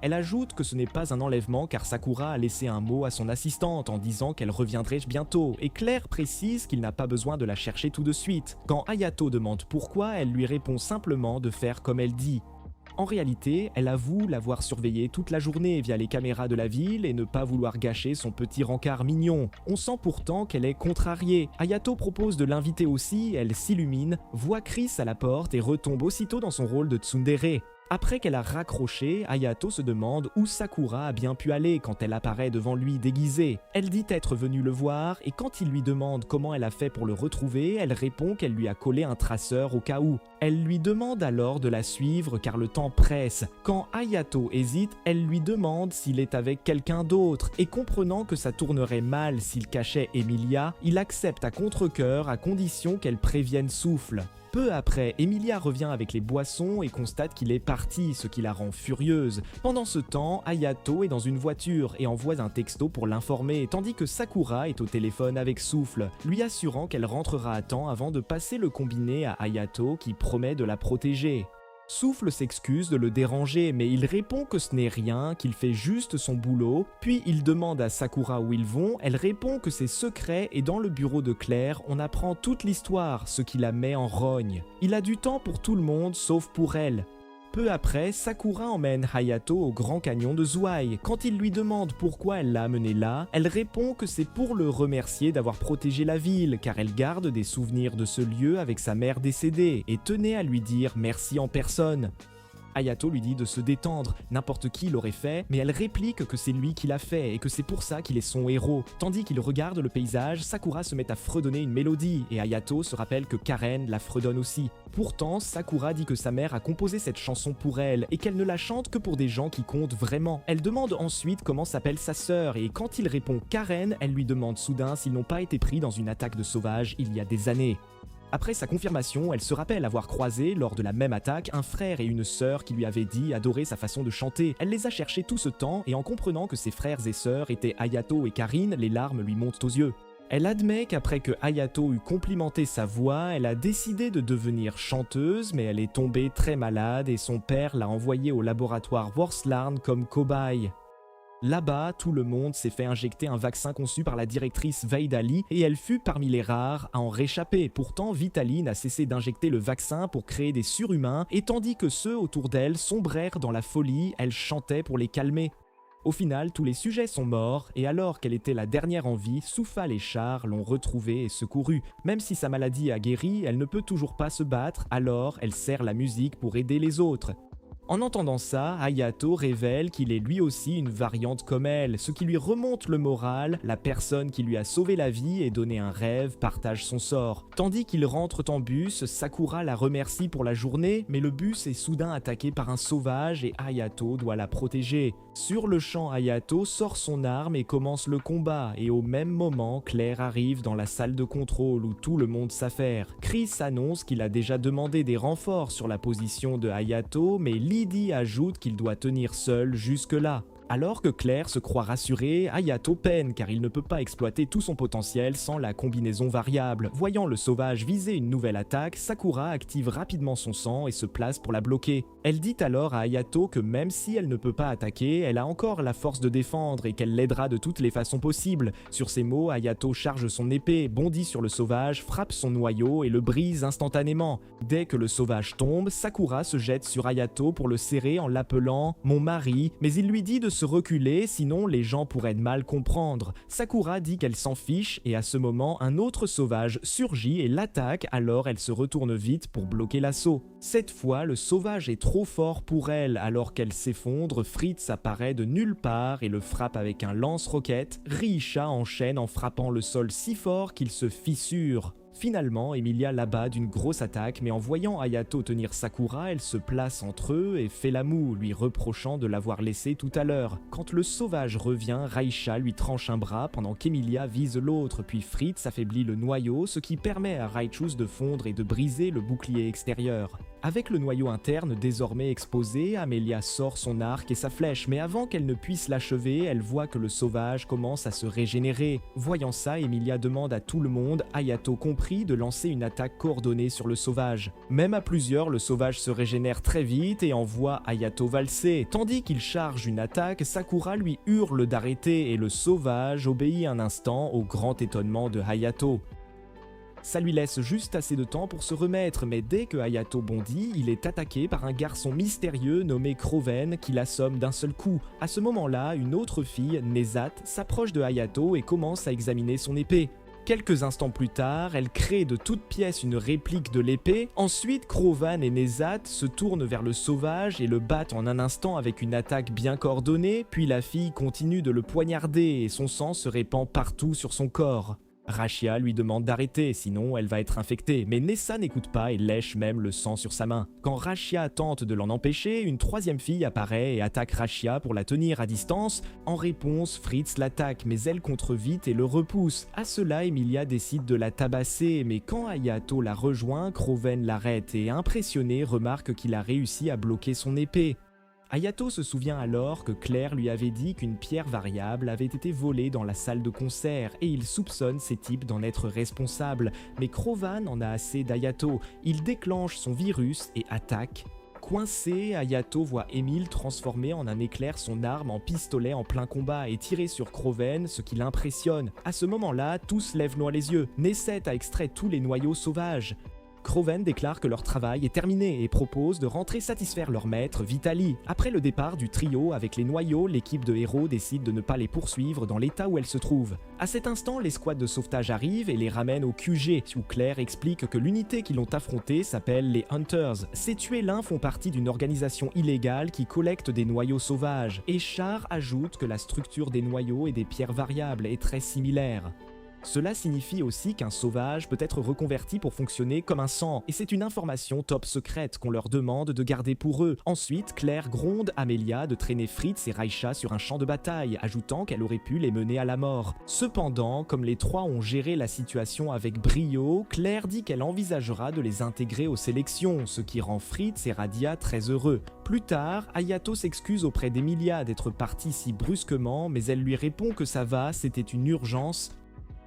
Elle ajoute que ce n'est pas un enlèvement car Sakura a laissé un mot à son assistante en disant qu'elle reviendrait bientôt et Claire précise qu'il n'a pas besoin de la chercher tout de suite. Quand Hayato demande pourquoi, elle lui répond simplement de faire comme elle dit. En réalité, elle avoue l'avoir surveillé toute la journée via les caméras de la ville et ne pas vouloir gâcher son petit rencard mignon. On sent pourtant qu'elle est contrariée. Hayato propose de l'inviter aussi, elle s'illumine, voit Chris à la porte et retombe aussitôt dans son rôle de tsundere. Après qu'elle a raccroché, Hayato se demande où Sakura a bien pu aller quand elle apparaît devant lui déguisée. Elle dit être venue le voir et quand il lui demande comment elle a fait pour le retrouver, elle répond qu'elle lui a collé un traceur au cas où. Elle lui demande alors de la suivre car le temps presse. Quand Hayato hésite, elle lui demande s'il est avec quelqu'un d'autre et comprenant que ça tournerait mal s'il cachait Emilia, il accepte à contre-cœur à condition qu'elle prévienne Souffle. Peu après, Emilia revient avec les boissons et constate qu'il est parti, ce qui la rend furieuse. Pendant ce temps, Hayato est dans une voiture et envoie un texto pour l'informer, tandis que Sakura est au téléphone avec Souffle, lui assurant qu'elle rentrera à temps avant de passer le combiné à Hayato qui promet de la protéger. Souffle s'excuse de le déranger, mais il répond que ce n'est rien, qu'il fait juste son boulot, puis il demande à Sakura où ils vont, elle répond que c'est secret et dans le bureau de Claire, on apprend toute l'histoire, ce qui la met en rogne. Il a du temps pour tout le monde sauf pour elle. Peu après, Sakura emmène Hayato au Grand Canyon de Zouai. Quand il lui demande pourquoi elle l'a amené là, elle répond que c'est pour le remercier d'avoir protégé la ville, car elle garde des souvenirs de ce lieu avec sa mère décédée, et tenait à lui dire merci en personne. Hayato lui dit de se détendre, n'importe qui l'aurait fait, mais elle réplique que c'est lui qui l'a fait et que c'est pour ça qu'il est son héros. Tandis qu'il regarde le paysage, Sakura se met à fredonner une mélodie et Hayato se rappelle que Karen la fredonne aussi. Pourtant, Sakura dit que sa mère a composé cette chanson pour elle et qu'elle ne la chante que pour des gens qui comptent vraiment. Elle demande ensuite comment s'appelle sa sœur et quand il répond Karen, elle lui demande soudain s'ils n'ont pas été pris dans une attaque de sauvages il y a des années. Après sa confirmation, elle se rappelle avoir croisé, lors de la même attaque, un frère et une sœur qui lui avaient dit adorer sa façon de chanter. Elle les a cherchés tout ce temps et en comprenant que ses frères et sœurs étaient Hayato et Karine, les larmes lui montent aux yeux. Elle admet qu'après que Hayato eut complimenté sa voix, elle a décidé de devenir chanteuse, mais elle est tombée très malade et son père l'a envoyée au laboratoire Worslarn comme cobaye. Là-bas, tout le monde s'est fait injecter un vaccin conçu par la directrice Veidali et elle fut parmi les rares à en réchapper. Pourtant, Vitali n'a cessé d'injecter le vaccin pour créer des surhumains et tandis que ceux autour d'elle sombrèrent dans la folie, elle chantait pour les calmer. Au final, tous les sujets sont morts et alors qu'elle était la dernière en vie, Soufal et Char l'ont retrouvée et secourue. Même si sa maladie a guéri, elle ne peut toujours pas se battre, alors elle sert la musique pour aider les autres. En entendant ça, Hayato révèle qu'il est lui aussi une variante comme elle, ce qui lui remonte le moral, la personne qui lui a sauvé la vie et donné un rêve partage son sort. Tandis qu'ils rentrent en bus, Sakura la remercie pour la journée, mais le bus est soudain attaqué par un sauvage et Hayato doit la protéger. Sur le champ, Hayato sort son arme et commence le combat, et au même moment, Claire arrive dans la salle de contrôle où tout le monde s'affaire. Chris annonce qu'il a déjà demandé des renforts sur la position de Hayato, mais Lydie ajoute qu'il doit tenir seul jusque-là. Alors que Claire se croit rassurée, Hayato peine car il ne peut pas exploiter tout son potentiel sans la combinaison variable. Voyant le sauvage viser une nouvelle attaque, Sakura active rapidement son sang et se place pour la bloquer. Elle dit alors à Hayato que même si elle ne peut pas attaquer, elle a encore la force de défendre et qu'elle l'aidera de toutes les façons possibles. Sur ces mots, Hayato charge son épée, bondit sur le sauvage, frappe son noyau et le brise instantanément. Dès que le sauvage tombe, Sakura se jette sur Hayato pour le serrer en l'appelant « mon mari », mais il lui dit de se reculer, sinon les gens pourraient mal comprendre. Sakura dit qu'elle s'en fiche et à ce moment, un autre sauvage surgit et l'attaque, alors elle se retourne vite pour bloquer l'assaut. Cette fois, le sauvage est trop fort pour elle, alors qu'elle s'effondre, Fritz apparaît de nulle part et le frappe avec un lance-roquette. Riisha enchaîne en frappant le sol si fort qu'il se fissure. Finalement, Emilia l'abat d'une grosse attaque, mais en voyant Hayato tenir Sakura, elle se place entre eux et fait la moue, lui reprochant de l'avoir laissé tout à l'heure. Quand le sauvage revient, Raisha lui tranche un bras pendant qu'Emilia vise l'autre, puis Fritz affaiblit le noyau, ce qui permet à Raichus de fondre et de briser le bouclier extérieur. Avec le noyau interne désormais exposé, Amelia sort son arc et sa flèche, mais avant qu'elle ne puisse l'achever, elle voit que le sauvage commence à se régénérer. Voyant ça, Emilia demande à tout le monde, Hayato compris, de lancer une attaque coordonnée sur le sauvage. Même à plusieurs, le sauvage se régénère très vite et envoie Hayato valser. Tandis qu'il charge une attaque, Sakura lui hurle d'arrêter et le sauvage obéit un instant au grand étonnement de Hayato. Ça lui laisse juste assez de temps pour se remettre, mais dès que Hayato bondit, il est attaqué par un garçon mystérieux nommé Croven qui l'assomme d'un seul coup. À ce moment-là, une autre fille, Nezat, s'approche de Hayato et commence à examiner son épée. Quelques instants plus tard, elle crée de toutes pièces une réplique de l'épée. Ensuite, Crovan et Nezat se tournent vers le sauvage et le battent en un instant avec une attaque bien coordonnée, puis la fille continue de le poignarder et son sang se répand partout sur son corps. Rashia lui demande d'arrêter, sinon elle va être infectée, mais Nessa n'écoute pas et lèche même le sang sur sa main. Quand Rashia tente de l'en empêcher, une troisième fille apparaît et attaque Rashia pour la tenir à distance. En réponse, Fritz l'attaque, mais elle contre vite et le repousse. À cela, Emilia décide de la tabasser, mais quand Hayato la rejoint, Croven l'arrête et impressionné remarque qu'il a réussi à bloquer son épée. Hayato se souvient alors que Claire lui avait dit qu'une pierre variable avait été volée dans la salle de concert et il soupçonne ces types d'en être responsables. Mais Crovan en a assez d'Hayato, il déclenche son virus et attaque. Coincé, Hayato voit Emile transformer en un éclair son arme en pistolet en plein combat et tirer sur Croven, ce qui l'impressionne. À ce moment-là, tous lèvent loin les yeux. Nesset a extrait tous les noyaux sauvages. Croven déclare que leur travail est terminé et propose de rentrer satisfaire leur maître, Vitali. Après le départ du trio avec les noyaux, l'équipe de héros décide de ne pas les poursuivre dans l'état où elle se trouve. À cet instant, l'escouade de sauvetage arrive et les ramène au QG, où Claire explique que l'unité qu'ils l'ont affrontée s'appelle les Hunters. Ces tués-lins font partie d'une organisation illégale qui collecte des noyaux sauvages. Et Char ajoute que la structure des noyaux et des pierres variables est très similaire. Cela signifie aussi qu'un sauvage peut être reconverti pour fonctionner comme un sang, et c'est une information top secrète qu'on leur demande de garder pour eux. Ensuite, Claire gronde Amelia de traîner Fritz et Raisha sur un champ de bataille, ajoutant qu'elle aurait pu les mener à la mort. Cependant, comme les trois ont géré la situation avec brio, Claire dit qu'elle envisagera de les intégrer aux sélections, ce qui rend Fritz et Radia très heureux. Plus tard, Hayato s'excuse auprès d'Emilia d'être partie si brusquement, mais elle lui répond que ça va, c'était une urgence.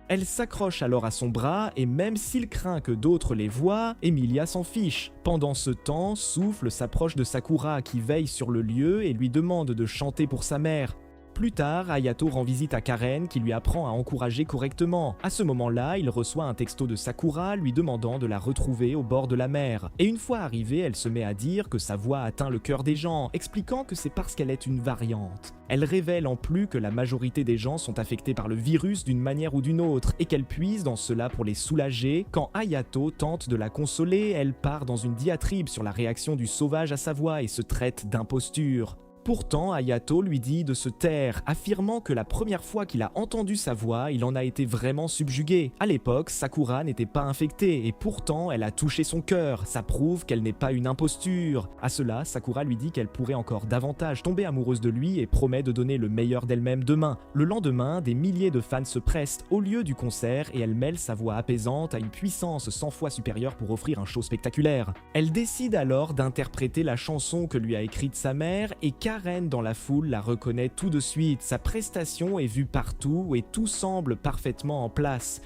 Elle s'accroche alors à son bras et même s'il craint que d'autres les voient, Emilia s'en fiche. Pendant ce temps, Souffle s'approche de Sakura qui veille sur le lieu et lui demande de chanter pour sa mère. Plus tard, Hayato rend visite à Karen qui lui apprend à encourager correctement. À ce moment-là, il reçoit un texto de Sakura lui demandant de la retrouver au bord de la mer. Et une fois arrivée, elle se met à dire que sa voix atteint le cœur des gens, expliquant que c'est parce qu'elle est une variante. Elle révèle en plus que la majorité des gens sont affectés par le virus d'une manière ou d'une autre et qu'elle puise dans cela pour les soulager. Quand Hayato tente de la consoler, elle part dans une diatribe sur la réaction du sauvage à sa voix et se traite d'imposture. Pourtant, Hayato lui dit de se taire, affirmant que la première fois qu'il a entendu sa voix, il en a été vraiment subjugué. À l'époque, Sakura n'était pas infectée et pourtant elle a touché son cœur, ça prouve qu'elle n'est pas une imposture. À cela, Sakura lui dit qu'elle pourrait encore davantage tomber amoureuse de lui et promet de donner le meilleur d'elle-même demain. Le lendemain, des milliers de fans se pressent au lieu du concert et elle mêle sa voix apaisante à une puissance 100 fois supérieure pour offrir un show spectaculaire. Elle décide alors d'interpréter la chanson que lui a écrite sa mère et Karen dans la foule la reconnaît tout de suite, sa prestation est vue partout et tout semble parfaitement en place.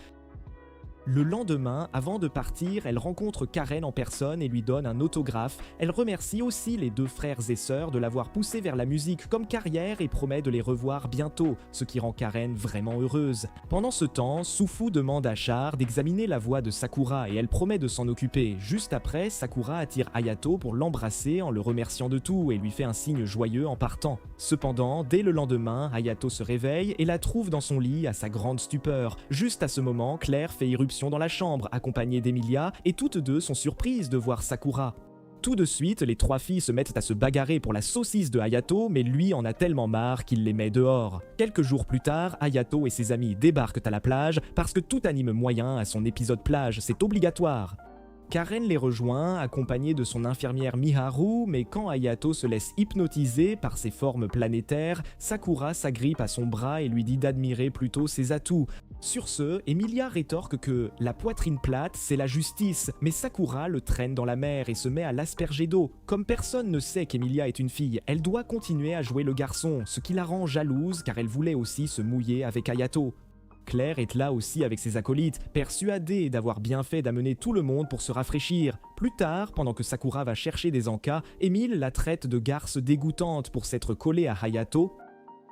Le lendemain, avant de partir, elle rencontre Karen en personne et lui donne un autographe. Elle remercie aussi les deux frères et sœurs de l'avoir poussée vers la musique comme carrière et promet de les revoir bientôt, ce qui rend Karen vraiment heureuse. Pendant ce temps, Sufu demande à Char d'examiner la voix de Sakura et elle promet de s'en occuper. Juste après, Sakura attire Hayato pour l'embrasser en le remerciant de tout et lui fait un signe joyeux en partant. Cependant, dès le lendemain, Hayato se réveille et la trouve dans son lit à sa grande stupeur. Juste à ce moment, Claire fait irruption dans la chambre, accompagnée d'Emilia, et toutes deux sont surprises de voir Sakura. Tout de suite, les trois filles se mettent à se bagarrer pour la saucisse de Hayato, mais lui en a tellement marre qu'il les met dehors. Quelques jours plus tard, Hayato et ses amis débarquent à la plage parce que tout anime moyen a son épisode plage, c'est obligatoire. Karen les rejoint, accompagnée de son infirmière Miharu, mais quand Hayato se laisse hypnotiser par ses formes planétaires, Sakura s'agrippe à son bras et lui dit d'admirer plutôt ses atouts. Sur ce, Emilia rétorque que la poitrine plate, c'est la justice, mais Sakura le traîne dans la mer et se met à l'asperger d'eau. Comme personne ne sait qu'Emilia est une fille, elle doit continuer à jouer le garçon, ce qui la rend jalouse car elle voulait aussi se mouiller avec Hayato. Claire est là aussi avec ses acolytes, persuadée d'avoir bien fait d'amener tout le monde pour se rafraîchir. Plus tard, pendant que Sakura va chercher des encas, Emile la traite de garce dégoûtante pour s'être collée à Hayato.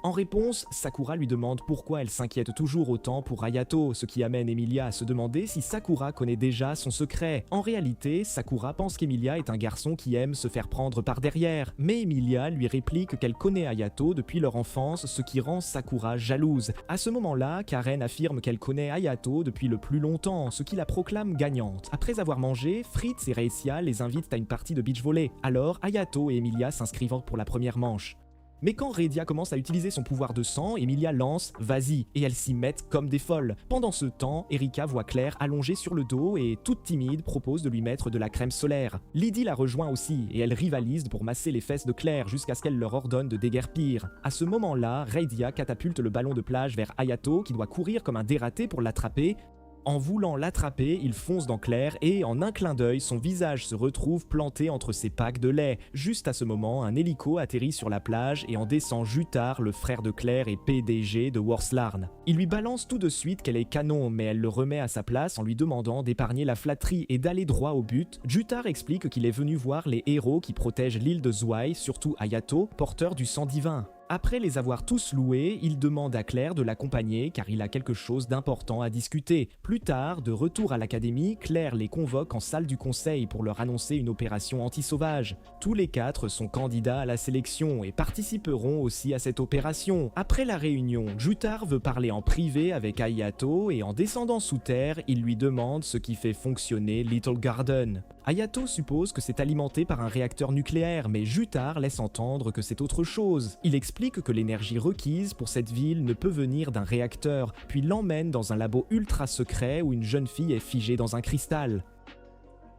En réponse, Sakura lui demande pourquoi elle s'inquiète toujours autant pour Hayato, ce qui amène Emilia à se demander si Sakura connaît déjà son secret. En réalité, Sakura pense qu'Emilia est un garçon qui aime se faire prendre par derrière, mais Emilia lui réplique qu'elle connaît Hayato depuis leur enfance, ce qui rend Sakura jalouse. À ce moment-là, Karen affirme qu'elle connaît Hayato depuis le plus longtemps, ce qui la proclame gagnante. Après avoir mangé, Fritz et Reicia les invitent à une partie de beach volley. Alors, Hayato et Emilia s'inscrivent pour la première manche. Mais quand Reidia commence à utiliser son pouvoir de sang, Emilia lance « Vas-y » et elles s'y mettent comme des folles. Pendant ce temps, Erika voit Claire allongée sur le dos et, toute timide, propose de lui mettre de la crème solaire. Lydie la rejoint aussi et elles rivalisent pour masser les fesses de Claire jusqu'à ce qu'elle leur ordonne de déguerpir. À ce moment-là, Reidia catapulte le ballon de plage vers Hayato qui doit courir comme un dératé pour l'attraper. En voulant l'attraper, il fonce dans Claire et, en un clin d'œil, son visage se retrouve planté entre ses packs de lait. Juste à ce moment, un hélico atterrit sur la plage et en descend Jutard, le frère de Claire et PDG de Worslarn. Il lui balance tout de suite qu'elle est canon, mais elle le remet à sa place en lui demandant d'épargner la flatterie et d'aller droit au but. Jutard explique qu'il est venu voir les héros qui protègent l'île de Zwei, surtout Hayato, porteur du sang divin. Après les avoir tous loués, il demande à Claire de l'accompagner car il a quelque chose d'important à discuter. Plus tard, de retour à l'académie, Claire les convoque en salle du conseil pour leur annoncer une opération anti-sauvage. Tous les quatre sont candidats à la sélection et participeront aussi à cette opération. Après la réunion, Jutard veut parler en privé avec Hayato et en descendant sous terre, il lui demande ce qui fait fonctionner Little Garden. Hayato suppose que c'est alimenté par un réacteur nucléaire, mais Jutard laisse entendre que c'est autre chose. Il explique que l'énergie requise pour cette ville ne peut venir d'un réacteur, puis l'emmène dans un labo ultra secret où une jeune fille est figée dans un cristal.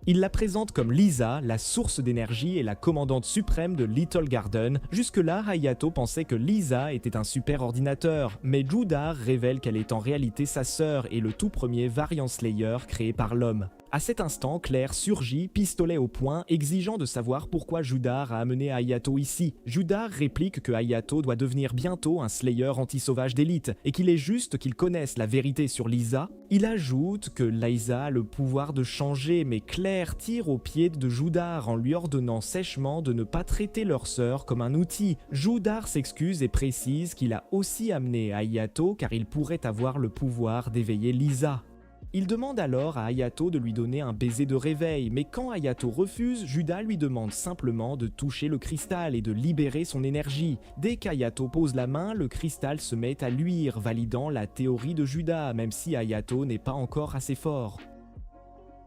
Il la présente comme Lisa, la source d'énergie et la commandante suprême de Little Garden. Jusque-là, Hayato pensait que Lisa était un super ordinateur, mais Jutard révèle qu'elle est en réalité sa sœur et le tout premier Variant Slayer créé par l'homme. À cet instant, Claire surgit, pistolet au poing, exigeant de savoir pourquoi Jutard a amené Hayato ici. Jutard réplique que Hayato doit devenir bientôt un Slayer anti-sauvage d'élite, et qu'il est juste qu'il connaisse la vérité sur Lisa. Il ajoute que Lisa a le pouvoir de changer, mais Claire tire au pied de Jutard en lui ordonnant sèchement de ne pas traiter leur sœur comme un outil. Jutard s'excuse et précise qu'il a aussi amené Hayato car il pourrait avoir le pouvoir d'éveiller Lisa. Il demande alors à Hayato de lui donner un baiser de réveil, mais quand Hayato refuse, Juda lui demande simplement de toucher le cristal et de libérer son énergie. Dès qu'Hayato pose la main, le cristal se met à luire, validant la théorie de Juda, même si Hayato n'est pas encore assez fort.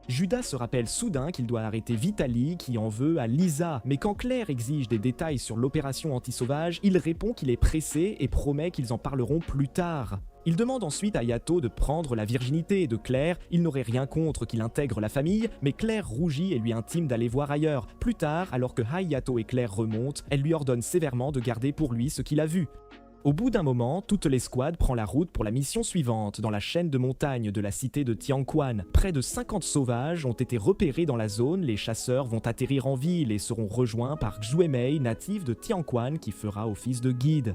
Juda se rappelle soudain qu'il doit arrêter Vitaly qui en veut à Lisa, mais quand Claire exige des détails sur l'opération anti-sauvage, il répond qu'il est pressé et promet qu'ils en parleront plus tard. Il demande ensuite à Hayato de prendre la virginité de Claire, il n'aurait rien contre qu'il intègre la famille, mais Claire rougit et lui intime d'aller voir ailleurs. Plus tard, alors que Hayato et Claire remontent, elle lui ordonne sévèrement de garder pour lui ce qu'il a vu. Au bout d'un moment, toute l'escouade prend la route pour la mission suivante, dans la chaîne de montagnes de la cité de Tianquan. Près de 50 sauvages ont été repérés dans la zone, les chasseurs vont atterrir en ville et seront rejoints par Xuemei, natif de Tianquan, qui fera office de guide.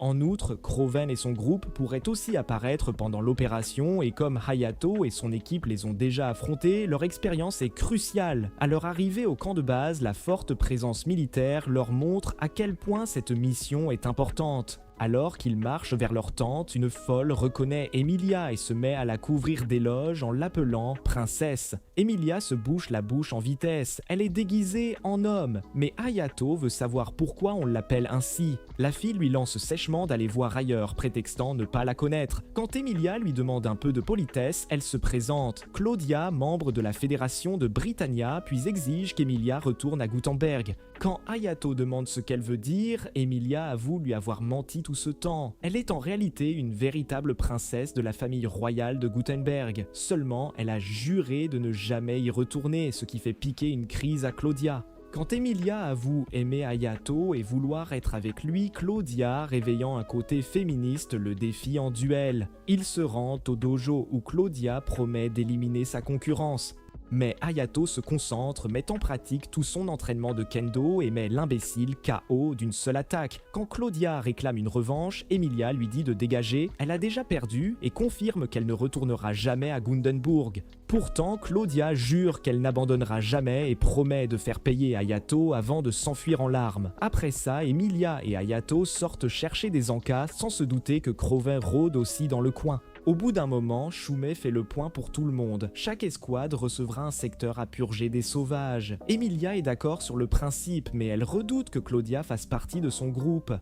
En outre, Croven et son groupe pourraient aussi apparaître pendant l'opération et comme Hayato et son équipe les ont déjà affrontés, leur expérience est cruciale. À leur arrivée au camp de base, la forte présence militaire leur montre à quel point cette mission est importante. Alors qu'ils marchent vers leur tente, une folle reconnaît Emilia et se met à la couvrir d'éloges en l'appelant princesse. Emilia se bouche la bouche en vitesse, elle est déguisée en homme, mais Hayato veut savoir pourquoi on l'appelle ainsi. La fille lui lance sèchement d'aller voir ailleurs, prétextant ne pas la connaître. Quand Emilia lui demande un peu de politesse, elle se présente. Claudia, membre de la fédération de Britannia, puis exige qu'Emilia retourne à Gutenberg. Quand Hayato demande ce qu'elle veut dire, Emilia avoue lui avoir menti tout ce temps. Elle est en réalité une véritable princesse de la famille royale de Gutenberg. Seulement, elle a juré de ne jamais y retourner, ce qui fait piquer une crise à Claudia. Quand Emilia avoue aimer Hayato et vouloir être avec lui, Claudia, réveillant un côté féministe, le défie en duel. Ils se rendent au dojo où Claudia promet d'éliminer sa concurrence. Mais Hayato se concentre, met en pratique tout son entraînement de kendo et met l'imbécile KO d'une seule attaque. Quand Claudia réclame une revanche, Emilia lui dit de dégager, elle a déjà perdu et confirme qu'elle ne retournera jamais à Gundenburg. Pourtant, Claudia jure qu'elle n'abandonnera jamais et promet de faire payer Hayato avant de s'enfuir en larmes. Après ça, Emilia et Hayato sortent chercher des encas sans se douter que Croven rôde aussi dans le coin. Au bout d'un moment, Shumei fait le point pour tout le monde. Chaque escouade recevra un secteur à purger des sauvages. Emilia est d'accord sur le principe, mais elle redoute que Claudia fasse partie de son groupe.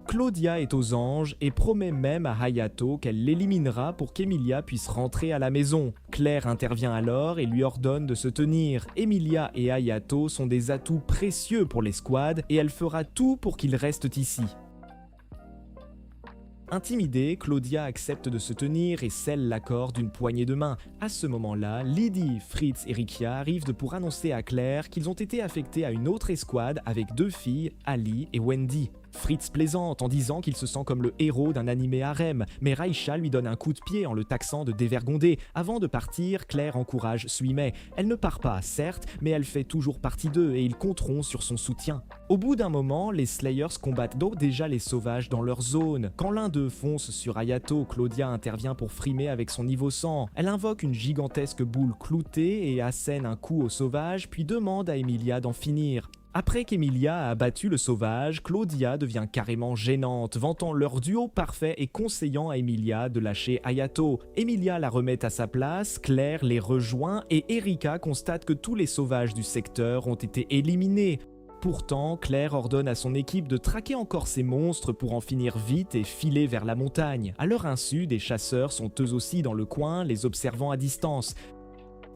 Claudia est aux anges et promet même à Hayato qu'elle l'éliminera pour qu'Emilia puisse rentrer à la maison. Claire intervient alors et lui ordonne de se tenir. Emilia et Hayato sont des atouts précieux pour l'escouade et elle fera tout pour qu'ils restent ici. Intimidée, Claudia accepte de se tenir et scelle l'accord d'une poignée de main. À ce moment-là, Lydie, Fritz et Rikia arrivent pour annoncer à Claire qu'ils ont été affectés à une autre escouade avec 2 filles, Ali et Wendy. Fritz plaisante en disant qu'il se sent comme le héros d'un animé harem, mais Raisha lui donne un coup de pied en le taxant de dévergondé. Avant de partir, Claire encourage Suimei. Elle ne part pas, certes, mais elle fait toujours partie d'eux et ils compteront sur son soutien. Au bout d'un moment, les Slayers combattent donc déjà les sauvages dans leur zone. Quand l'un d'eux fonce sur Hayato, Claudia intervient pour frimer avec son niveau 100. Elle invoque une gigantesque boule cloutée et assène un coup au sauvage, puis demande à Emilia d'en finir. Après qu'Emilia a abattu le sauvage, Claudia devient carrément gênante, vantant leur duo parfait et conseillant à Emilia de lâcher Hayato. Emilia la remet à sa place, Claire les rejoint et Erika constate que tous les sauvages du secteur ont été éliminés. Pourtant, Claire ordonne à son équipe de traquer encore ces monstres pour en finir vite et filer vers la montagne. À leur insu, des chasseurs sont eux aussi dans le coin, les observant à distance.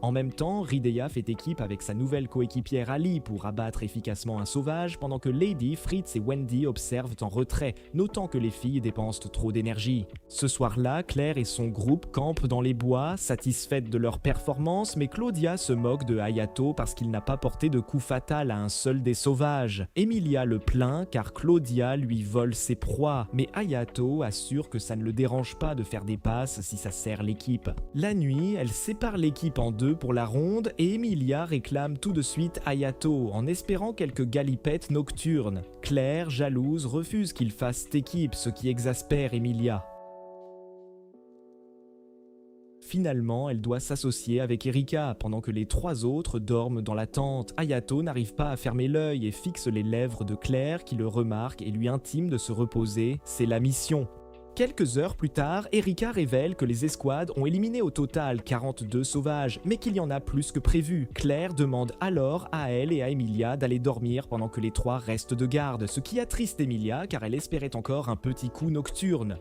En même temps, Rideya fait équipe avec sa nouvelle coéquipière Ali pour abattre efficacement un sauvage pendant que Lady, Fritz et Wendy observent en retrait, notant que les filles dépensent trop d'énergie. Ce soir-là, Claire et son groupe campent dans les bois, satisfaites de leur performance, mais Claudia se moque de Hayato parce qu'il n'a pas porté de coup fatal à un seul des sauvages. Emilia le plaint car Claudia lui vole ses proies, mais Hayato assure que ça ne le dérange pas de faire des passes si ça sert l'équipe. La nuit, elle sépare l'équipe en deux pour la ronde et Emilia réclame tout de suite Hayato en espérant quelques galipettes nocturnes. Claire, jalouse, refuse qu'il fasse cette équipe, ce qui exaspère Emilia. Finalement, elle doit s'associer avec Erika pendant que les 3 autres dorment dans la tente. Hayato n'arrive pas à fermer l'œil et fixe les lèvres de Claire qui le remarque et lui intime de se reposer. C'est la mission. Quelques heures plus tard, Erika révèle que les escouades ont éliminé au total 42 sauvages, mais qu'il y en a plus que prévu. Claire demande alors à elle et à Emilia d'aller dormir pendant que les 3 restent de garde, ce qui attriste Emilia car elle espérait encore un petit coup nocturne.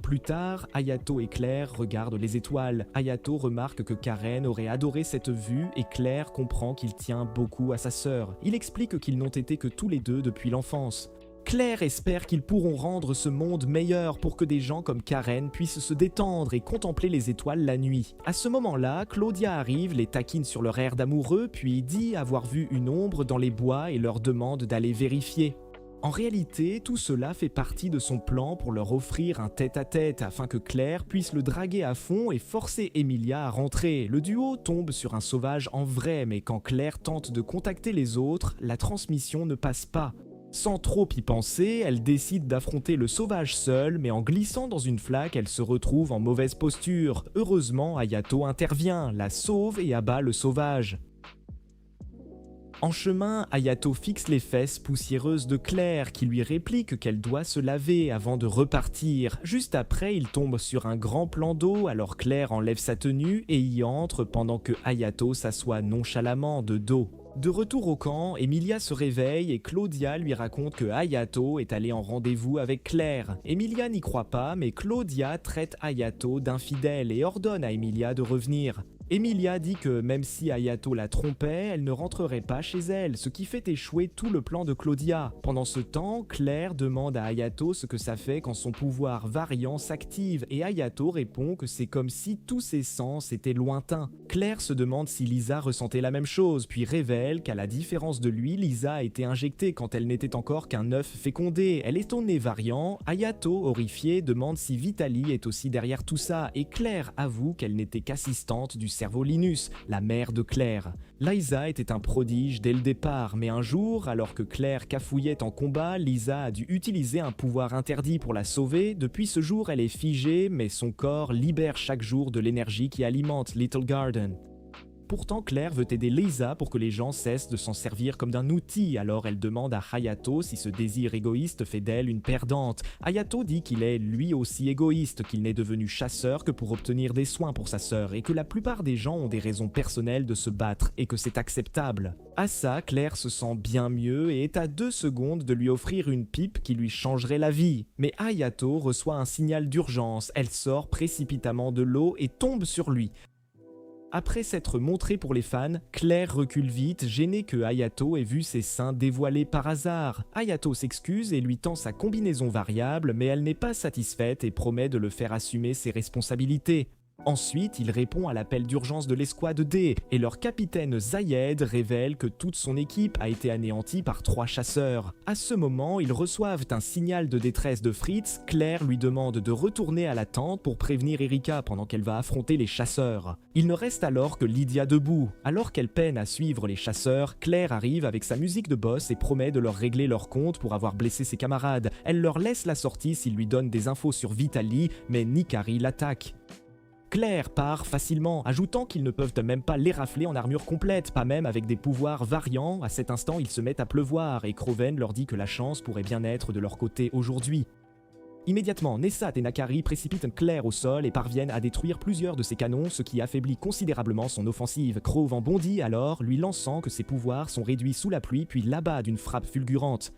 Plus tard, Hayato et Claire regardent les étoiles. Hayato remarque que Karen aurait adoré cette vue et Claire comprend qu'il tient beaucoup à sa sœur. Il explique qu'ils n'ont été que tous les deux depuis l'enfance. Claire espère qu'ils pourront rendre ce monde meilleur pour que des gens comme Karen puissent se détendre et contempler les étoiles la nuit. À ce moment-là, Claudia arrive, les taquine sur leur air d'amoureux, puis dit avoir vu une ombre dans les bois et leur demande d'aller vérifier. En réalité, tout cela fait partie de son plan pour leur offrir un tête-à-tête afin que Claire puisse le draguer à fond et forcer Emilia à rentrer. Le duo tombe sur un sauvage en vrai, mais quand Claire tente de contacter les autres, la transmission ne passe pas. Sans trop y penser, elle décide d'affronter le sauvage seule, mais en glissant dans une flaque, elle se retrouve en mauvaise posture. Heureusement, Hayato intervient, la sauve et abat le sauvage. En chemin, Hayato fixe les fesses poussiéreuses de Claire qui lui réplique qu'elle doit se laver avant de repartir. Juste après, il tombe sur un grand plan d'eau, alors Claire enlève sa tenue et y entre pendant que Hayato s'assoit nonchalamment de dos. De retour au camp, Emilia se réveille et Claudia lui raconte que Hayato est allé en rendez-vous avec Claire. Emilia n'y croit pas, mais Claudia traite Hayato d'infidèle et ordonne à Emilia de revenir. Emilia dit que même si Hayato la trompait, elle ne rentrerait pas chez elle, ce qui fait échouer tout le plan de Claudia. Pendant ce temps, Claire demande à Hayato ce que ça fait quand son pouvoir variant s'active, et Hayato répond que c'est comme si tous ses sens étaient lointains. Claire se demande si Lisa ressentait la même chose, puis révèle qu'à la différence de lui, Lisa a été injectée quand elle n'était encore qu'un œuf fécondé. Elle est au nez variant. Hayato, horrifié, demande si Vitaly est aussi derrière tout ça, et Claire avoue qu'elle n'était qu'assistante du cerveau Linus, la mère de Claire. Lisa était un prodige dès le départ, mais un jour, alors que Claire cafouillait en combat, Lisa a dû utiliser un pouvoir interdit pour la sauver. Depuis ce jour, elle est figée, mais son corps libère chaque jour de l'énergie qui alimente Little Garden. Pourtant, Claire veut aider Lisa pour que les gens cessent de s'en servir comme d'un outil, alors elle demande à Hayato si ce désir égoïste fait d'elle une perdante. Hayato dit qu'il est lui aussi égoïste, qu'il n'est devenu chasseur que pour obtenir des soins pour sa sœur, et que la plupart des gens ont des raisons personnelles de se battre, et que c'est acceptable. À ça, Claire se sent bien mieux et est à 2 secondes de lui offrir une pipe qui lui changerait la vie. Mais Hayato reçoit un signal d'urgence, elle sort précipitamment de l'eau et tombe sur lui. Après s'être montrée pour les fans, Claire recule vite, gênée que Hayato ait vu ses seins dévoilés par hasard. Hayato s'excuse et lui tend sa combinaison variable, mais elle n'est pas satisfaite et promet de le faire assumer ses responsabilités. Ensuite, il répond à l'appel d'urgence de l'escouade D, et leur capitaine Zayed révèle que toute son équipe a été anéantie par 3 chasseurs. À ce moment, ils reçoivent un signal de détresse de Fritz. Claire lui demande de retourner à la tente pour prévenir Erika pendant qu'elle va affronter les chasseurs. Il ne reste alors que Lydia debout. Alors qu'elle peine à suivre les chasseurs, Claire arrive avec sa musique de boss et promet de leur régler leur compte pour avoir blessé ses camarades. Elle leur laisse la sortie s'ils lui donnent des infos sur Vitaly, mais Nikari l'attaque. Claire part facilement, ajoutant qu'ils ne peuvent même pas l'érafler en armure complète, pas même avec des pouvoirs variants. À cet instant, il se met à pleuvoir et Kroven leur dit que la chance pourrait bien être de leur côté aujourd'hui. Immédiatement, Nessat et Nakari précipitent Claire au sol et parviennent à détruire plusieurs de ses canons, ce qui affaiblit considérablement son offensive. Kroven bondit alors, lui lançant que ses pouvoirs sont réduits sous la pluie puis l'abat d'une frappe fulgurante.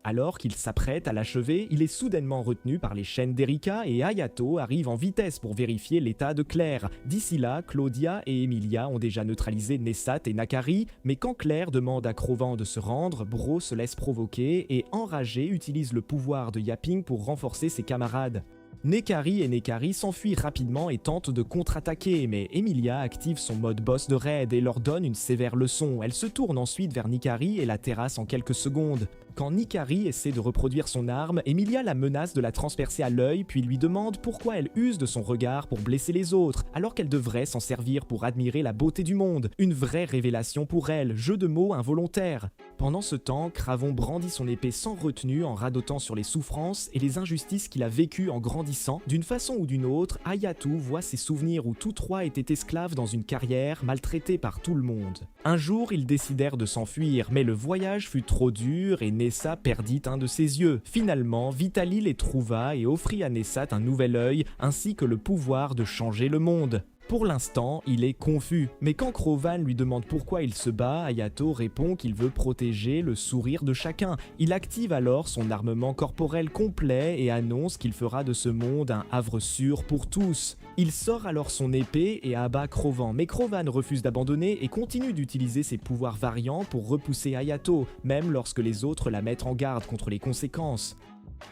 Alors qu'il s'apprête à l'achever, il est soudainement retenu par les chaînes d'Erika et Hayato arrive en vitesse pour vérifier l'état de Claire. D'ici là, Claudia et Emilia ont déjà neutralisé Nessat et Nakari, mais quand Claire demande à Kroven de se rendre, Bro se laisse provoquer et, enragé, utilise le pouvoir de Yapping pour renforcer ses camarades. Nekari et Nekari s'enfuient rapidement et tentent de contre-attaquer, mais Emilia active son mode boss de raid et leur donne une sévère leçon. Elle se tourne ensuite vers Nikari et la terrasse en quelques secondes. Quand Nikari essaie de reproduire son arme, Emilia la menace de la transpercer à l'œil, puis lui demande pourquoi elle use de son regard pour blesser les autres, alors qu'elle devrait s'en servir pour admirer la beauté du monde. Une vraie révélation pour elle, jeu de mots involontaire. Pendant ce temps, Cravon brandit son épée sans retenue en radotant sur les souffrances et les injustices qu'il a vécues en grandissant. D'une façon ou d'une autre, Hayato voit ses souvenirs où tous 3 étaient esclaves dans une carrière, maltraités par tout le monde. Un jour, ils décidèrent de s'enfuir, mais le voyage fut trop dur et Nessa perdit un de ses yeux. Finalement, Vitaly les trouva et offrit à Nessat un nouvel œil, ainsi que le pouvoir de changer le monde. Pour l'instant, il est confus, mais quand Crovan lui demande pourquoi il se bat, Hayato répond qu'il veut protéger le sourire de chacun. Il active alors son armement corporel complet et annonce qu'il fera de ce monde un havre sûr pour tous. Il sort alors son épée et abat Crovan, mais Crovan refuse d'abandonner et continue d'utiliser ses pouvoirs variants pour repousser Hayato, même lorsque les autres la mettent en garde contre les conséquences.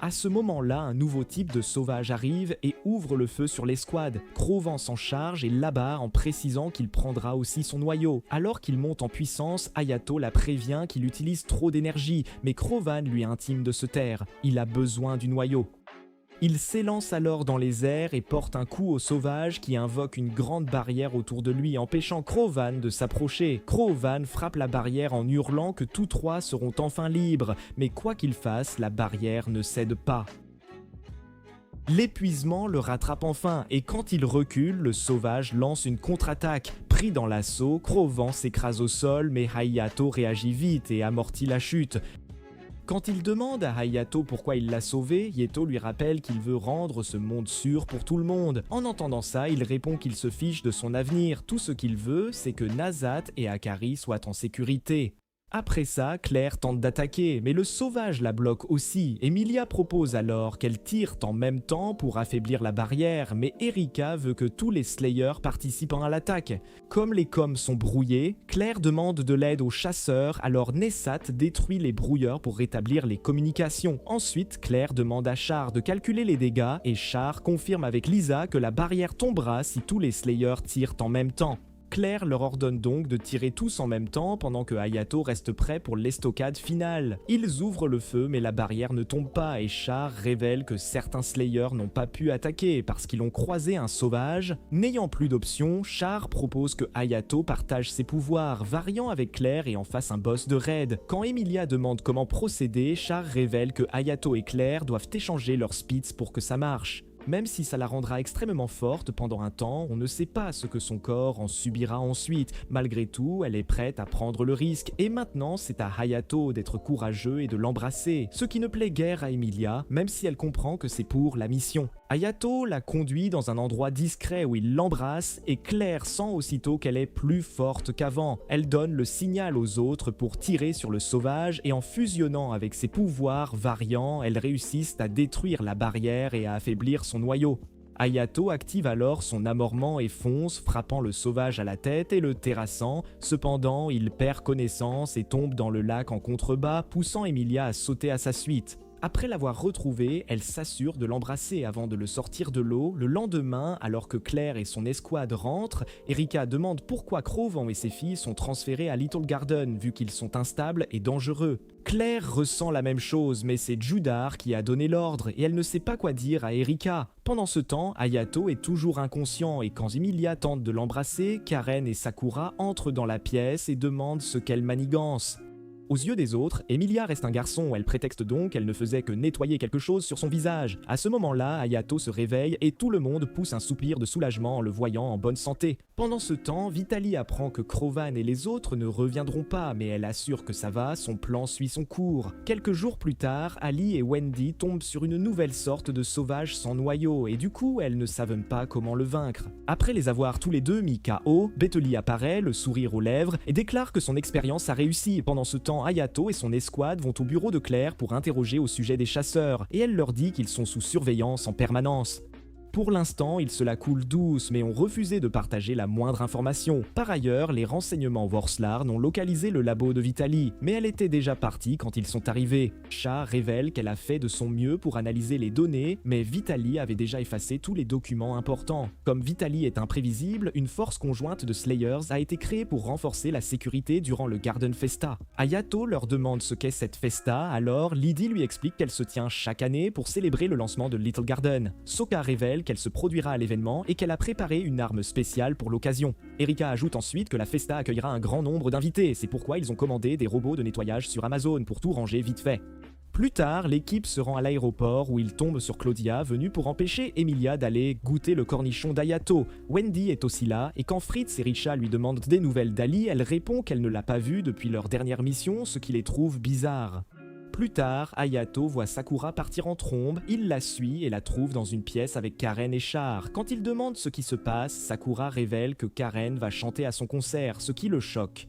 À ce moment-là, un nouveau type de sauvage arrive et ouvre le feu sur l'escouade. Crovan s'en charge et l'abat en précisant qu'il prendra aussi son noyau. Alors qu'il monte en puissance, Hayato la prévient qu'il utilise trop d'énergie, mais Crovan lui intime de se taire. Il a besoin du noyau. Il s'élance alors dans les airs et porte un coup au sauvage qui invoque une grande barrière autour de lui, empêchant Crovan de s'approcher. Crovan frappe la barrière en hurlant que tous trois seront enfin libres, mais quoi qu'il fasse, la barrière ne cède pas. L'épuisement le rattrape enfin, et quand il recule, le sauvage lance une contre-attaque. Pris dans l'assaut, Crovan s'écrase au sol, mais Hayato réagit vite et amortit la chute. Quand il demande à Hayato pourquoi il l'a sauvé, Yeto lui rappelle qu'il veut rendre ce monde sûr pour tout le monde. En entendant ça, il répond qu'il se fiche de son avenir. Tout ce qu'il veut, c'est que Nazat et Akari soient en sécurité. Après ça, Claire tente d'attaquer, mais le sauvage la bloque aussi. Emilia propose alors qu'elle tire en même temps pour affaiblir la barrière, mais Erika veut que tous les Slayers participent à l'attaque. Comme les coms sont brouillés, Claire demande de l'aide aux chasseurs, alors Nessat détruit les brouilleurs pour rétablir les communications. Ensuite, Claire demande à Char de calculer les dégâts, et Char confirme avec Lisa que la barrière tombera si tous les Slayers tirent en même temps. Claire leur ordonne donc de tirer tous en même temps pendant que Hayato reste prêt pour l'estocade finale. Ils ouvrent le feu mais la barrière ne tombe pas et Char révèle que certains Slayers n'ont pas pu attaquer parce qu'ils ont croisé un sauvage. N'ayant plus d'options, Char propose que Hayato partage ses pouvoirs, variant avec Claire et en fasse un boss de raid. Quand Emilia demande comment procéder, Char révèle que Hayato et Claire doivent échanger leurs spits pour que ça marche. Même si ça la rendra extrêmement forte pendant un temps, on ne sait pas ce que son corps en subira ensuite. Malgré tout, elle est prête à prendre le risque. Et maintenant, c'est à Hayato d'être courageux et de l'embrasser. Ce qui ne plaît guère à Emilia, même si elle comprend que c'est pour la mission. Hayato la conduit dans un endroit discret où il l'embrasse et Claire sent aussitôt qu'elle est plus forte qu'avant. Elle donne le signal aux autres pour tirer sur le sauvage et en fusionnant avec ses pouvoirs variants, elles réussissent à détruire la barrière et à affaiblir son noyau. Hayato active alors son amortement et fonce, frappant le sauvage à la tête et le terrassant. Cependant, il perd connaissance et tombe dans le lac en contrebas, poussant Emilia à sauter à sa suite. Après l'avoir retrouvé, elle s'assure de l'embrasser avant de le sortir de l'eau. Le lendemain, alors que Claire et son escouade rentrent, Erika demande pourquoi Crovan et ses filles sont transférés à Little Garden vu qu'ils sont instables et dangereux. Claire ressent la même chose, mais c'est Judar qui a donné l'ordre et elle ne sait pas quoi dire à Erika. Pendant ce temps, Hayato est toujours inconscient et quand Emilia tente de l'embrasser, Karen et Sakura entrent dans la pièce et demandent ce qu'elle manigance. Aux yeux des autres, Emilia reste un garçon, elle prétexte donc qu'elle ne faisait que nettoyer quelque chose sur son visage. À ce moment-là, Hayato se réveille et tout le monde pousse un soupir de soulagement en le voyant en bonne santé. Pendant ce temps, Vitaly apprend que Crovan et les autres ne reviendront pas, mais elle assure que ça va, son plan suit son cours. Quelques jours plus tard, Ali et Wendy tombent sur une nouvelle sorte de sauvage sans noyau, et du coup, elles ne savent pas comment le vaincre. Après les avoir tous les deux mis KO, Bethely apparaît, le sourire aux lèvres, et déclare que son expérience a réussi. Pendant ce temps, Hayato et son escouade vont au bureau de Claire pour interroger au sujet des chasseurs, et elle leur dit qu'ils sont sous surveillance en permanence. Pour l'instant, ils se la coulent douce, mais ont refusé de partager la moindre information. Par ailleurs, les renseignements Vorslar n'ont localisé le labo de Vitaly, mais elle était déjà partie quand ils sont arrivés. Shah révèle qu'elle a fait de son mieux pour analyser les données, mais Vitaly avait déjà effacé tous les documents importants. Comme Vitaly est imprévisible, une force conjointe de Slayers a été créée pour renforcer la sécurité durant le Garden Festa. Hayato leur demande ce qu'est cette festa, alors Lydie lui explique qu'elle se tient chaque année pour célébrer le lancement de Little Garden. Sokka révèle qu'elle se produira à l'événement et qu'elle a préparé une arme spéciale pour l'occasion. Erika ajoute ensuite que la festa accueillera un grand nombre d'invités, c'est pourquoi ils ont commandé des robots de nettoyage sur Amazon pour tout ranger vite fait. Plus tard, l'équipe se rend à l'aéroport où ils tombent sur Claudia, venue pour empêcher Emilia d'aller goûter le cornichon d'Hayato. Wendy est aussi là, et quand Fritz et Richa lui demandent des nouvelles d'Ali, elle répond qu'elle ne l'a pas vu depuis leur dernière mission, ce qui les trouve bizarres. Plus tard, Hayato voit Sakura partir en trombe, il la suit et la trouve dans une pièce avec Karen et Char. Quand il demande ce qui se passe, Sakura révèle que Karen va chanter à son concert, ce qui le choque.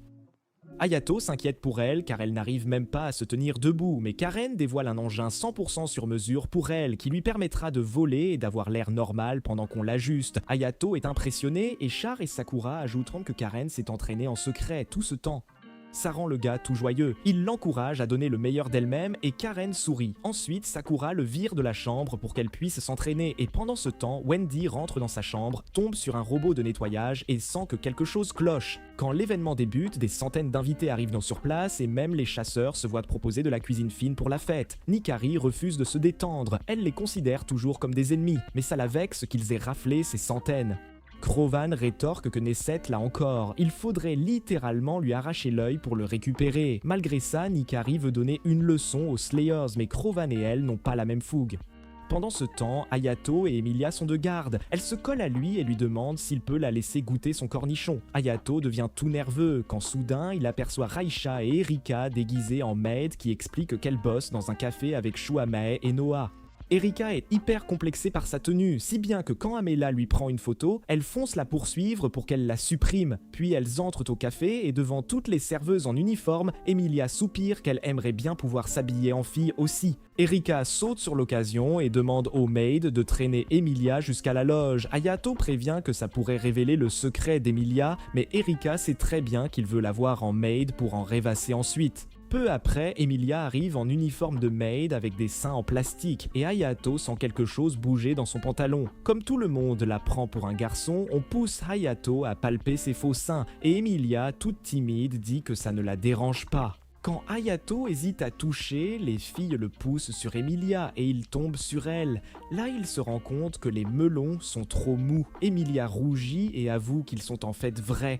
Hayato s'inquiète pour elle car elle n'arrive même pas à se tenir debout, mais Karen dévoile un engin 100% sur mesure pour elle qui lui permettra de voler et d'avoir l'air normal pendant qu'on l'ajuste. Hayato est impressionné et Char et Sakura ajouteront que Karen s'est entraînée en secret tout ce temps. Ça rend le gars tout joyeux. Il l'encourage à donner le meilleur d'elle-même et Karen sourit. Ensuite, Sakura le vire de la chambre pour qu'elle puisse s'entraîner et pendant ce temps, Wendy rentre dans sa chambre, tombe sur un robot de nettoyage et sent que quelque chose cloche. Quand l'événement débute, des centaines d'invités arrivent sur place et même les chasseurs se voient proposer de la cuisine fine pour la fête. Nikari refuse de se détendre. Elle les considère toujours comme des ennemis, mais ça la vexe qu'ils aient raflé ces centaines. Crovan rétorque que Neset l'a encore, il faudrait littéralement lui arracher l'œil pour le récupérer. Malgré ça, Nikari veut donner une leçon aux Slayers, mais Crovan et elle n'ont pas la même fougue. Pendant ce temps, Hayato et Emilia sont de garde. Elle se colle à lui et lui demande s'il peut la laisser goûter son cornichon. Hayato devient tout nerveux quand soudain il aperçoit Raisha et Erika déguisées en maid qui expliquent qu'elles bossent dans un café avec Shuamae et Noah. Erika est hyper complexée par sa tenue, si bien que quand Amela lui prend une photo, elle fonce la poursuivre pour qu'elle la supprime. Puis elles entrent au café et devant toutes les serveuses en uniforme, Emilia soupire qu'elle aimerait bien pouvoir s'habiller en fille aussi. Erika saute sur l'occasion et demande aux maids de traîner Emilia jusqu'à la loge. Hayato prévient que ça pourrait révéler le secret d'Emilia, mais Erika sait très bien qu'il veut la voir en maid pour en rêvasser ensuite. Peu après, Emilia arrive en uniforme de maid avec des seins en plastique et Hayato sent quelque chose bouger dans son pantalon. Comme tout le monde la prend pour un garçon, on pousse Hayato à palper ses faux seins et Emilia, toute timide, dit que ça ne la dérange pas. Quand Hayato hésite à toucher, les filles le poussent sur Emilia et il tombe sur elle. Là, il se rend compte que les melons sont trop mous. Emilia rougit et avoue qu'ils sont en fait vrais.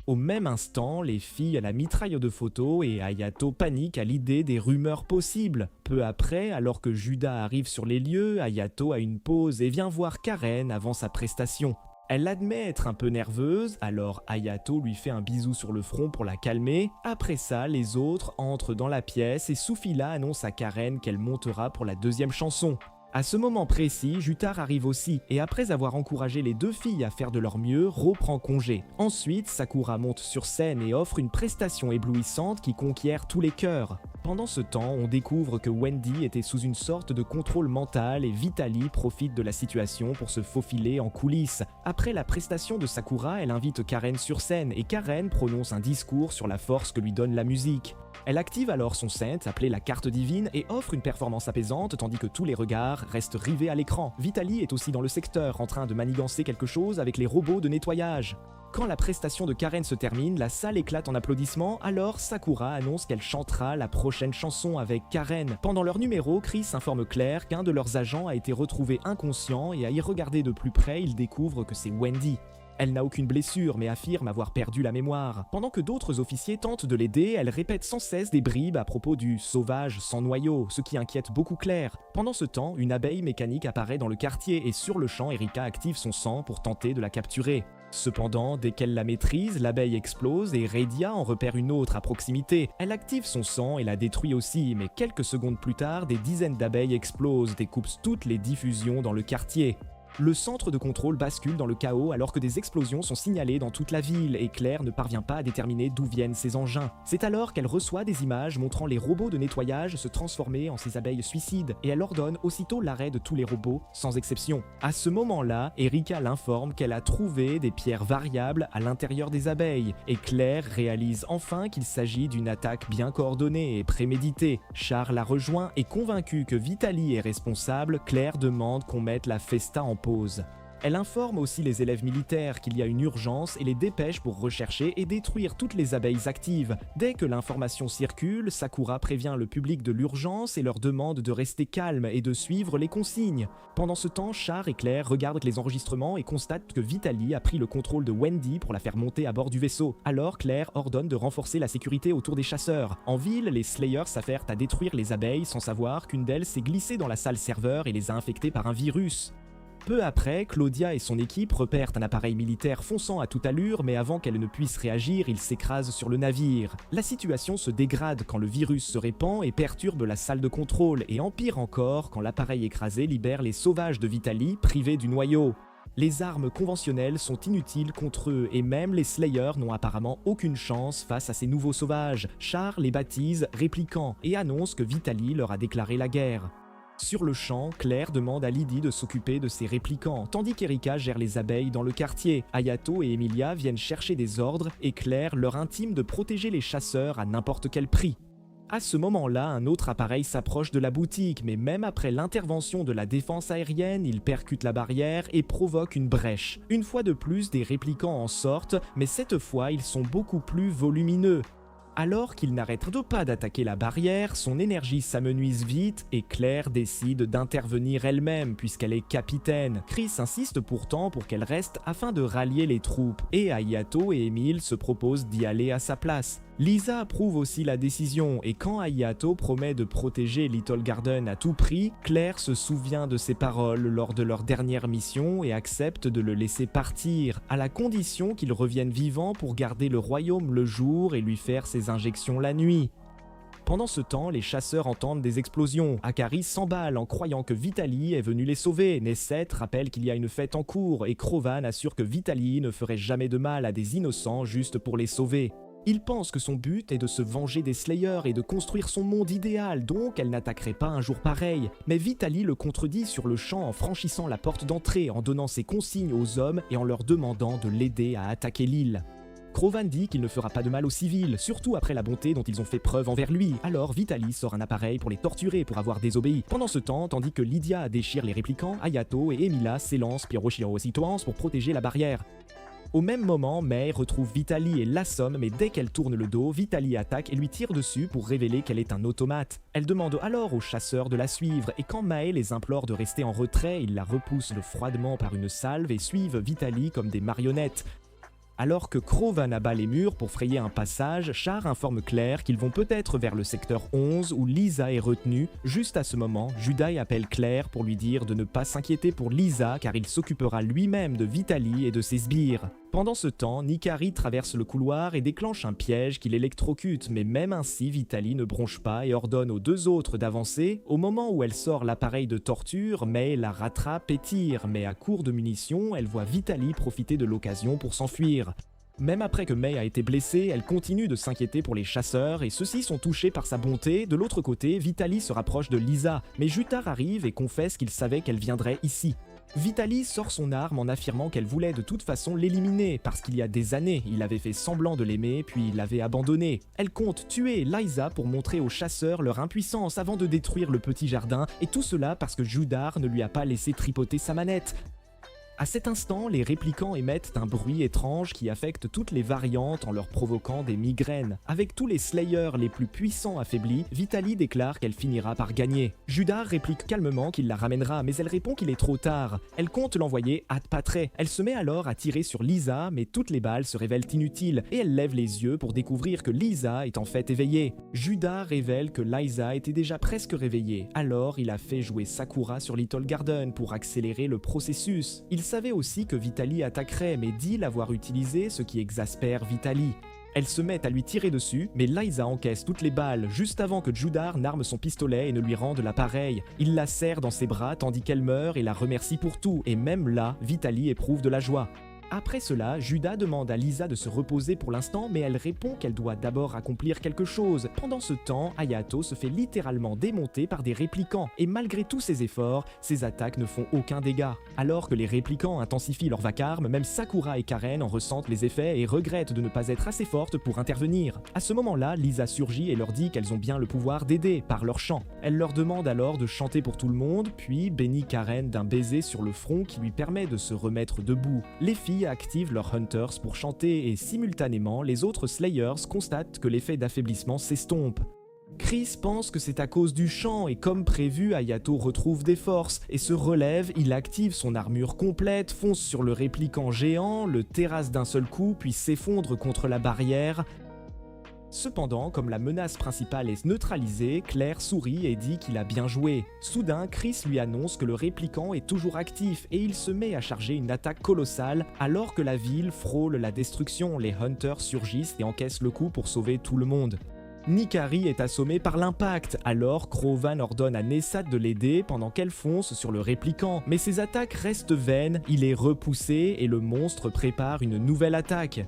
Au même instant, les filles à la mitraille de photos et Hayato panique à l'idée des rumeurs possibles. Peu après, alors que Judas arrive sur les lieux, Hayato a une pause et vient voir Karen avant sa prestation. Elle admet être un peu nerveuse, alors Hayato lui fait un bisou sur le front pour la calmer. Après ça, les autres entrent dans la pièce et Soufila annonce à Karen qu'elle montera pour la deuxième chanson. À ce moment précis, Jutaro arrive aussi, et après avoir encouragé les deux filles à faire de leur mieux, reprend congé. Ensuite, Sakura monte sur scène et offre une prestation éblouissante qui conquiert tous les cœurs. Pendant ce temps, on découvre que Wendy était sous une sorte de contrôle mental et Vitaly profite de la situation pour se faufiler en coulisses. Après la prestation de Sakura, elle invite Karen sur scène et Karen prononce un discours sur la force que lui donne la musique. Elle active alors son scent, appelée la carte divine, et offre une performance apaisante tandis que tous les regards restent rivés à l'écran. Vitaly est aussi dans le secteur, en train de manigancer quelque chose avec les robots de nettoyage. Quand la prestation de Karen se termine, la salle éclate en applaudissements, alors Sakura annonce qu'elle chantera la prochaine chanson avec Karen. Pendant leur numéro, Chris informe Claire qu'un de leurs agents a été retrouvé inconscient et à y regarder de plus près, il découvre que c'est Wendy. Elle n'a aucune blessure mais affirme avoir perdu la mémoire. Pendant que d'autres officiers tentent de l'aider, elle répète sans cesse des bribes à propos du sauvage sans noyau, ce qui inquiète beaucoup Claire. Pendant ce temps, une abeille mécanique apparaît dans le quartier et sur le champ, Erika active son sang pour tenter de la capturer. Cependant, dès qu'elle la maîtrise, l'abeille explose et Redia en repère une autre à proximité. Elle active son sang et la détruit aussi, mais quelques secondes plus tard, des dizaines d'abeilles explosent et coupent toutes les diffusions dans le quartier. Le centre de contrôle bascule dans le chaos alors que des explosions sont signalées dans toute la ville et Claire ne parvient pas à déterminer d'où viennent ces engins. C'est alors qu'elle reçoit des images montrant les robots de nettoyage se transformer en ces abeilles suicides et elle ordonne aussitôt l'arrêt de tous les robots, sans exception. À ce moment-là, Erika l'informe qu'elle a trouvé des pierres variables à l'intérieur des abeilles et Claire réalise enfin qu'il s'agit d'une attaque bien coordonnée et préméditée. Char la rejoint et convaincue que Vitaly est responsable, Claire demande qu'on mette la festa en pause. Elle informe aussi les élèves militaires qu'il y a une urgence et les dépêche pour rechercher et détruire toutes les abeilles actives. Dès que l'information circule, Sakura prévient le public de l'urgence et leur demande de rester calme et de suivre les consignes. Pendant ce temps, Char et Claire regardent les enregistrements et constatent que Vitaly a pris le contrôle de Wendy pour la faire monter à bord du vaisseau. Alors Claire ordonne de renforcer la sécurité autour des chasseurs. En ville, les Slayers s'affairent à détruire les abeilles sans savoir qu'une d'elles s'est glissée dans la salle serveur et les a infectées par un virus. Peu après, Claudia et son équipe repèrent un appareil militaire fonçant à toute allure, mais avant qu'elle ne puisse réagir, il s'écrase sur le navire. La situation se dégrade quand le virus se répand et perturbe la salle de contrôle, et empire encore quand l'appareil écrasé libère les sauvages de Vitaly, privés du noyau. Les armes conventionnelles sont inutiles contre eux, et même les Slayers n'ont apparemment aucune chance face à ces nouveaux sauvages. Char les baptise répliquants et annonce que Vitaly leur a déclaré la guerre. Sur le champ, Claire demande à Lydie de s'occuper de ses répliquants, tandis qu'Erika gère les abeilles dans le quartier. Hayato et Emilia viennent chercher des ordres et Claire leur intime de protéger les chasseurs à n'importe quel prix. À ce moment-là, un autre appareil s'approche de la boutique, mais même après l'intervention de la défense aérienne, il percute la barrière et provoque une brèche. Une fois de plus, des répliquants en sortent, mais cette fois, ils sont beaucoup plus volumineux. Alors qu'il n'arrête pas d'attaquer la barrière, son énergie s'amenuise vite et Claire décide d'intervenir elle-même puisqu'elle est capitaine. Chris insiste pourtant pour qu'elle reste afin de rallier les troupes et Hayato et Emile se proposent d'y aller à sa place. Lisa approuve aussi la décision et quand Hayato promet de protéger Little Garden à tout prix, Claire se souvient de ses paroles lors de leur dernière mission et accepte de le laisser partir, à la condition qu'il revienne vivant pour garder le royaume le jour et lui faire ses injections la nuit. Pendant ce temps, les chasseurs entendent des explosions. Akari s'emballe en croyant que Vitaly est venu les sauver. Nesset rappelle qu'il y a une fête en cours et Krovan assure que Vitaly ne ferait jamais de mal à des innocents juste pour les sauver. Il pense que son but est de se venger des Slayers et de construire son monde idéal, donc elle n'attaquerait pas un jour pareil. Mais Vitaly le contredit sur le champ en franchissant la porte d'entrée, en donnant ses consignes aux hommes et en leur demandant de l'aider à attaquer l'île. Krovan dit qu'il ne fera pas de mal aux civils, surtout après la bonté dont ils ont fait preuve envers lui. Alors Vitaly sort un appareil pour les torturer pour avoir désobéi. Pendant ce temps, tandis que Lydia déchire les répliquants, Hayato et Emilia s'élancent Pyroshiro Sitoans pour protéger la barrière. Au même moment, Mei retrouve Vitaly et l'assomme, mais dès qu'elle tourne le dos, Vitaly attaque et lui tire dessus pour révéler qu'elle est un automate. Elle demande alors aux chasseurs de la suivre, et quand Mei les implore de rester en retrait, ils la repoussent froidement par une salve et suivent Vitaly comme des marionnettes. Alors que Krovan abat les murs pour frayer un passage, Char informe Claire qu'ils vont peut-être vers le secteur 11 où Lisa est retenue. Juste à ce moment, Judai appelle Claire pour lui dire de ne pas s'inquiéter pour Lisa car il s'occupera lui-même de Vitaly et de ses sbires. Pendant ce temps, Nikari traverse le couloir et déclenche un piège qui l'électrocute, mais même ainsi, Vitaly ne bronche pas et ordonne aux deux autres d'avancer. Au moment où elle sort l'appareil de torture, Mei la rattrape et tire, mais à court de munitions, elle voit Vitaly profiter de l'occasion pour s'enfuir. Même après que Mei a été blessée, elle continue de s'inquiéter pour les chasseurs et ceux-ci sont touchés par sa bonté. De l'autre côté, Vitaly se rapproche de Lisa, mais Jutar arrive et confesse qu'il savait qu'elle viendrait ici. Vitaly sort son arme en affirmant qu'elle voulait de toute façon l'éliminer parce qu'il y a des années, il avait fait semblant de l'aimer puis il l'avait abandonnée. Elle compte tuer Liza pour montrer aux chasseurs leur impuissance avant de détruire le petit jardin et tout cela parce que Judar ne lui a pas laissé tripoter sa manette. À cet instant, les répliquants émettent un bruit étrange qui affecte toutes les variantes en leur provoquant des migraines. Avec tous les Slayers les plus puissants affaiblis, Vitaly déclare qu'elle finira par gagner. Judar réplique calmement qu'il la ramènera, mais elle répond qu'il est trop tard. Elle compte l'envoyer à Patré. Elle se met alors à tirer sur Lisa, mais toutes les balles se révèlent inutiles, et elle lève les yeux pour découvrir que Lisa est en fait éveillée. Judar révèle que Liza était déjà presque réveillée, alors il a fait jouer Sakura sur Little Garden pour accélérer le processus. Il savait aussi que Vitaly attaquerait, mais dit l'avoir utilisé, ce qui exaspère Vitaly. Elle se met à lui tirer dessus, mais Liza encaisse toutes les balles juste avant que Judar n'arme son pistolet et ne lui rende l'appareil. Il la serre dans ses bras tandis qu'elle meurt et la remercie pour tout, et même là, Vitaly éprouve de la joie. Après cela, Judas demande à Lisa de se reposer pour l'instant, mais elle répond qu'elle doit d'abord accomplir quelque chose. Pendant ce temps, Hayato se fait littéralement démonter par des répliquants, et malgré tous ses efforts, ses attaques ne font aucun dégât. Alors que les répliquants intensifient leur vacarme, même Sakura et Karen en ressentent les effets et regrettent de ne pas être assez fortes pour intervenir. À ce moment-là, Lisa surgit et leur dit qu'elles ont bien le pouvoir d'aider par leur chant. Elle leur demande alors de chanter pour tout le monde, puis bénit Karen d'un baiser sur le front qui lui permet de se remettre debout. Les filles activent leurs Hunters pour chanter et simultanément, les autres Slayers constatent que l'effet d'affaiblissement s'estompe. Chris pense que c'est à cause du chant et comme prévu, Hayato retrouve des forces et se relève, il active son armure complète, fonce sur le répliquant géant, le terrasse d'un seul coup puis s'effondre contre la barrière. Cependant, comme la menace principale est neutralisée, Claire sourit et dit qu'il a bien joué. Soudain, Chris lui annonce que le répliquant est toujours actif et il se met à charger une attaque colossale alors que la ville frôle la destruction. Les Hunters surgissent et encaissent le coup pour sauver tout le monde. N'Ikari est assommée par l'impact, alors Krovan ordonne à Nessat de l'aider pendant qu'elle fonce sur le répliquant. Mais ses attaques restent vaines, il est repoussé et le monstre prépare une nouvelle attaque.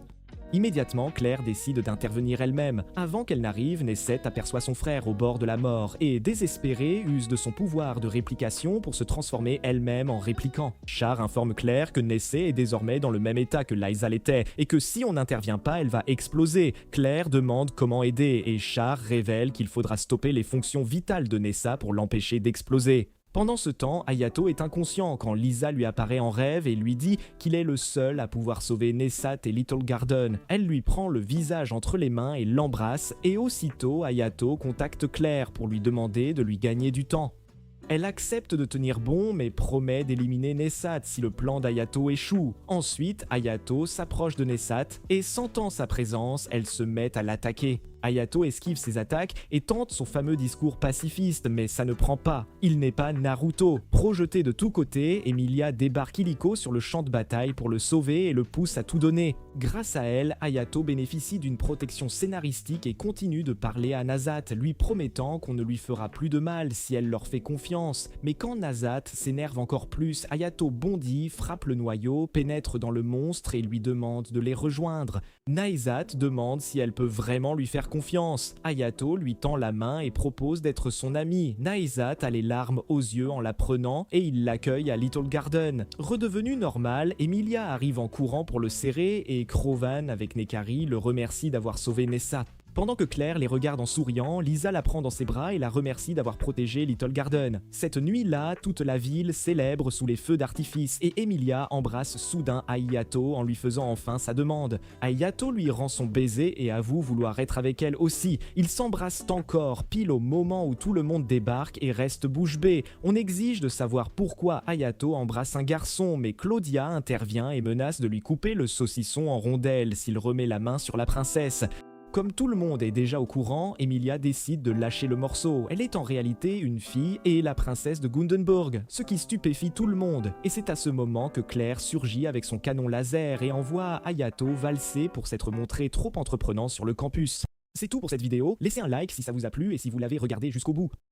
Immédiatement, Claire décide d'intervenir elle-même. Avant qu'elle n'arrive, Nesset aperçoit son frère au bord de la mort et, désespérée, use de son pouvoir de réplication pour se transformer elle-même en répliquant. Char informe Claire que Nesset est désormais dans le même état que Lysa l'était et que si on n'intervient pas, elle va exploser. Claire demande comment aider et Char révèle qu'il faudra stopper les fonctions vitales de Nessa pour l'empêcher d'exploser. Pendant ce temps, Hayato est inconscient quand Lysa lui apparaît en rêve et lui dit qu'il est le seul à pouvoir sauver Nessat et Little Garden. Elle lui prend le visage entre les mains et l'embrasse, et aussitôt Hayato contacte Claire pour lui demander de lui gagner du temps. Elle accepte de tenir bon mais promet d'éliminer Nessat si le plan d'Hayato échoue. Ensuite, Hayato s'approche de Nessat et sentant sa présence, elle se met à l'attaquer. Hayato esquive ses attaques et tente son fameux discours pacifiste, mais ça ne prend pas. Il n'est pas Naruto. Projeté de tous côtés, Emilia débarque illico sur le champ de bataille pour le sauver et le pousse à tout donner. Grâce à elle, Hayato bénéficie d'une protection scénaristique et continue de parler à Nazat, lui promettant qu'on ne lui fera plus de mal si elle leur fait confiance. Mais quand Nazat s'énerve encore plus, Hayato bondit, frappe le noyau, pénètre dans le monstre et lui demande de les rejoindre. Naizat demande si elle peut vraiment lui faire confiance. Hayato lui tend la main et propose d'être son ami. Naizat a les larmes aux yeux en la prenant et il l'accueille à Little Garden. Redevenue normale, Emilia arrive en courant pour le serrer et Krovan avec N'Ikari le remercie d'avoir sauvé Nessa. Pendant que Claire les regarde en souriant, Lysa la prend dans ses bras et la remercie d'avoir protégé Little Garden. Cette nuit-là, toute la ville célèbre sous les feux d'artifice et Emilia embrasse soudain Hayato en lui faisant enfin sa demande. Hayato lui rend son baiser et avoue vouloir être avec elle aussi. Ils s'embrassent encore, pile au moment où tout le monde débarque et reste bouche bée. On exige de savoir pourquoi Hayato embrasse un garçon, mais Claudia intervient et menace de lui couper le saucisson en rondelles s'il remet la main sur la princesse. Comme tout le monde est déjà au courant, Emilia décide de lâcher le morceau. Elle est en réalité une fille et la princesse de Gundenburg, ce qui stupéfie tout le monde. Et c'est à ce moment que Claire surgit avec son canon laser et envoie Hayato valser pour s'être montré trop entreprenant sur le campus. C'est tout pour cette vidéo, laissez un like si ça vous a plu et si vous l'avez regardé jusqu'au bout.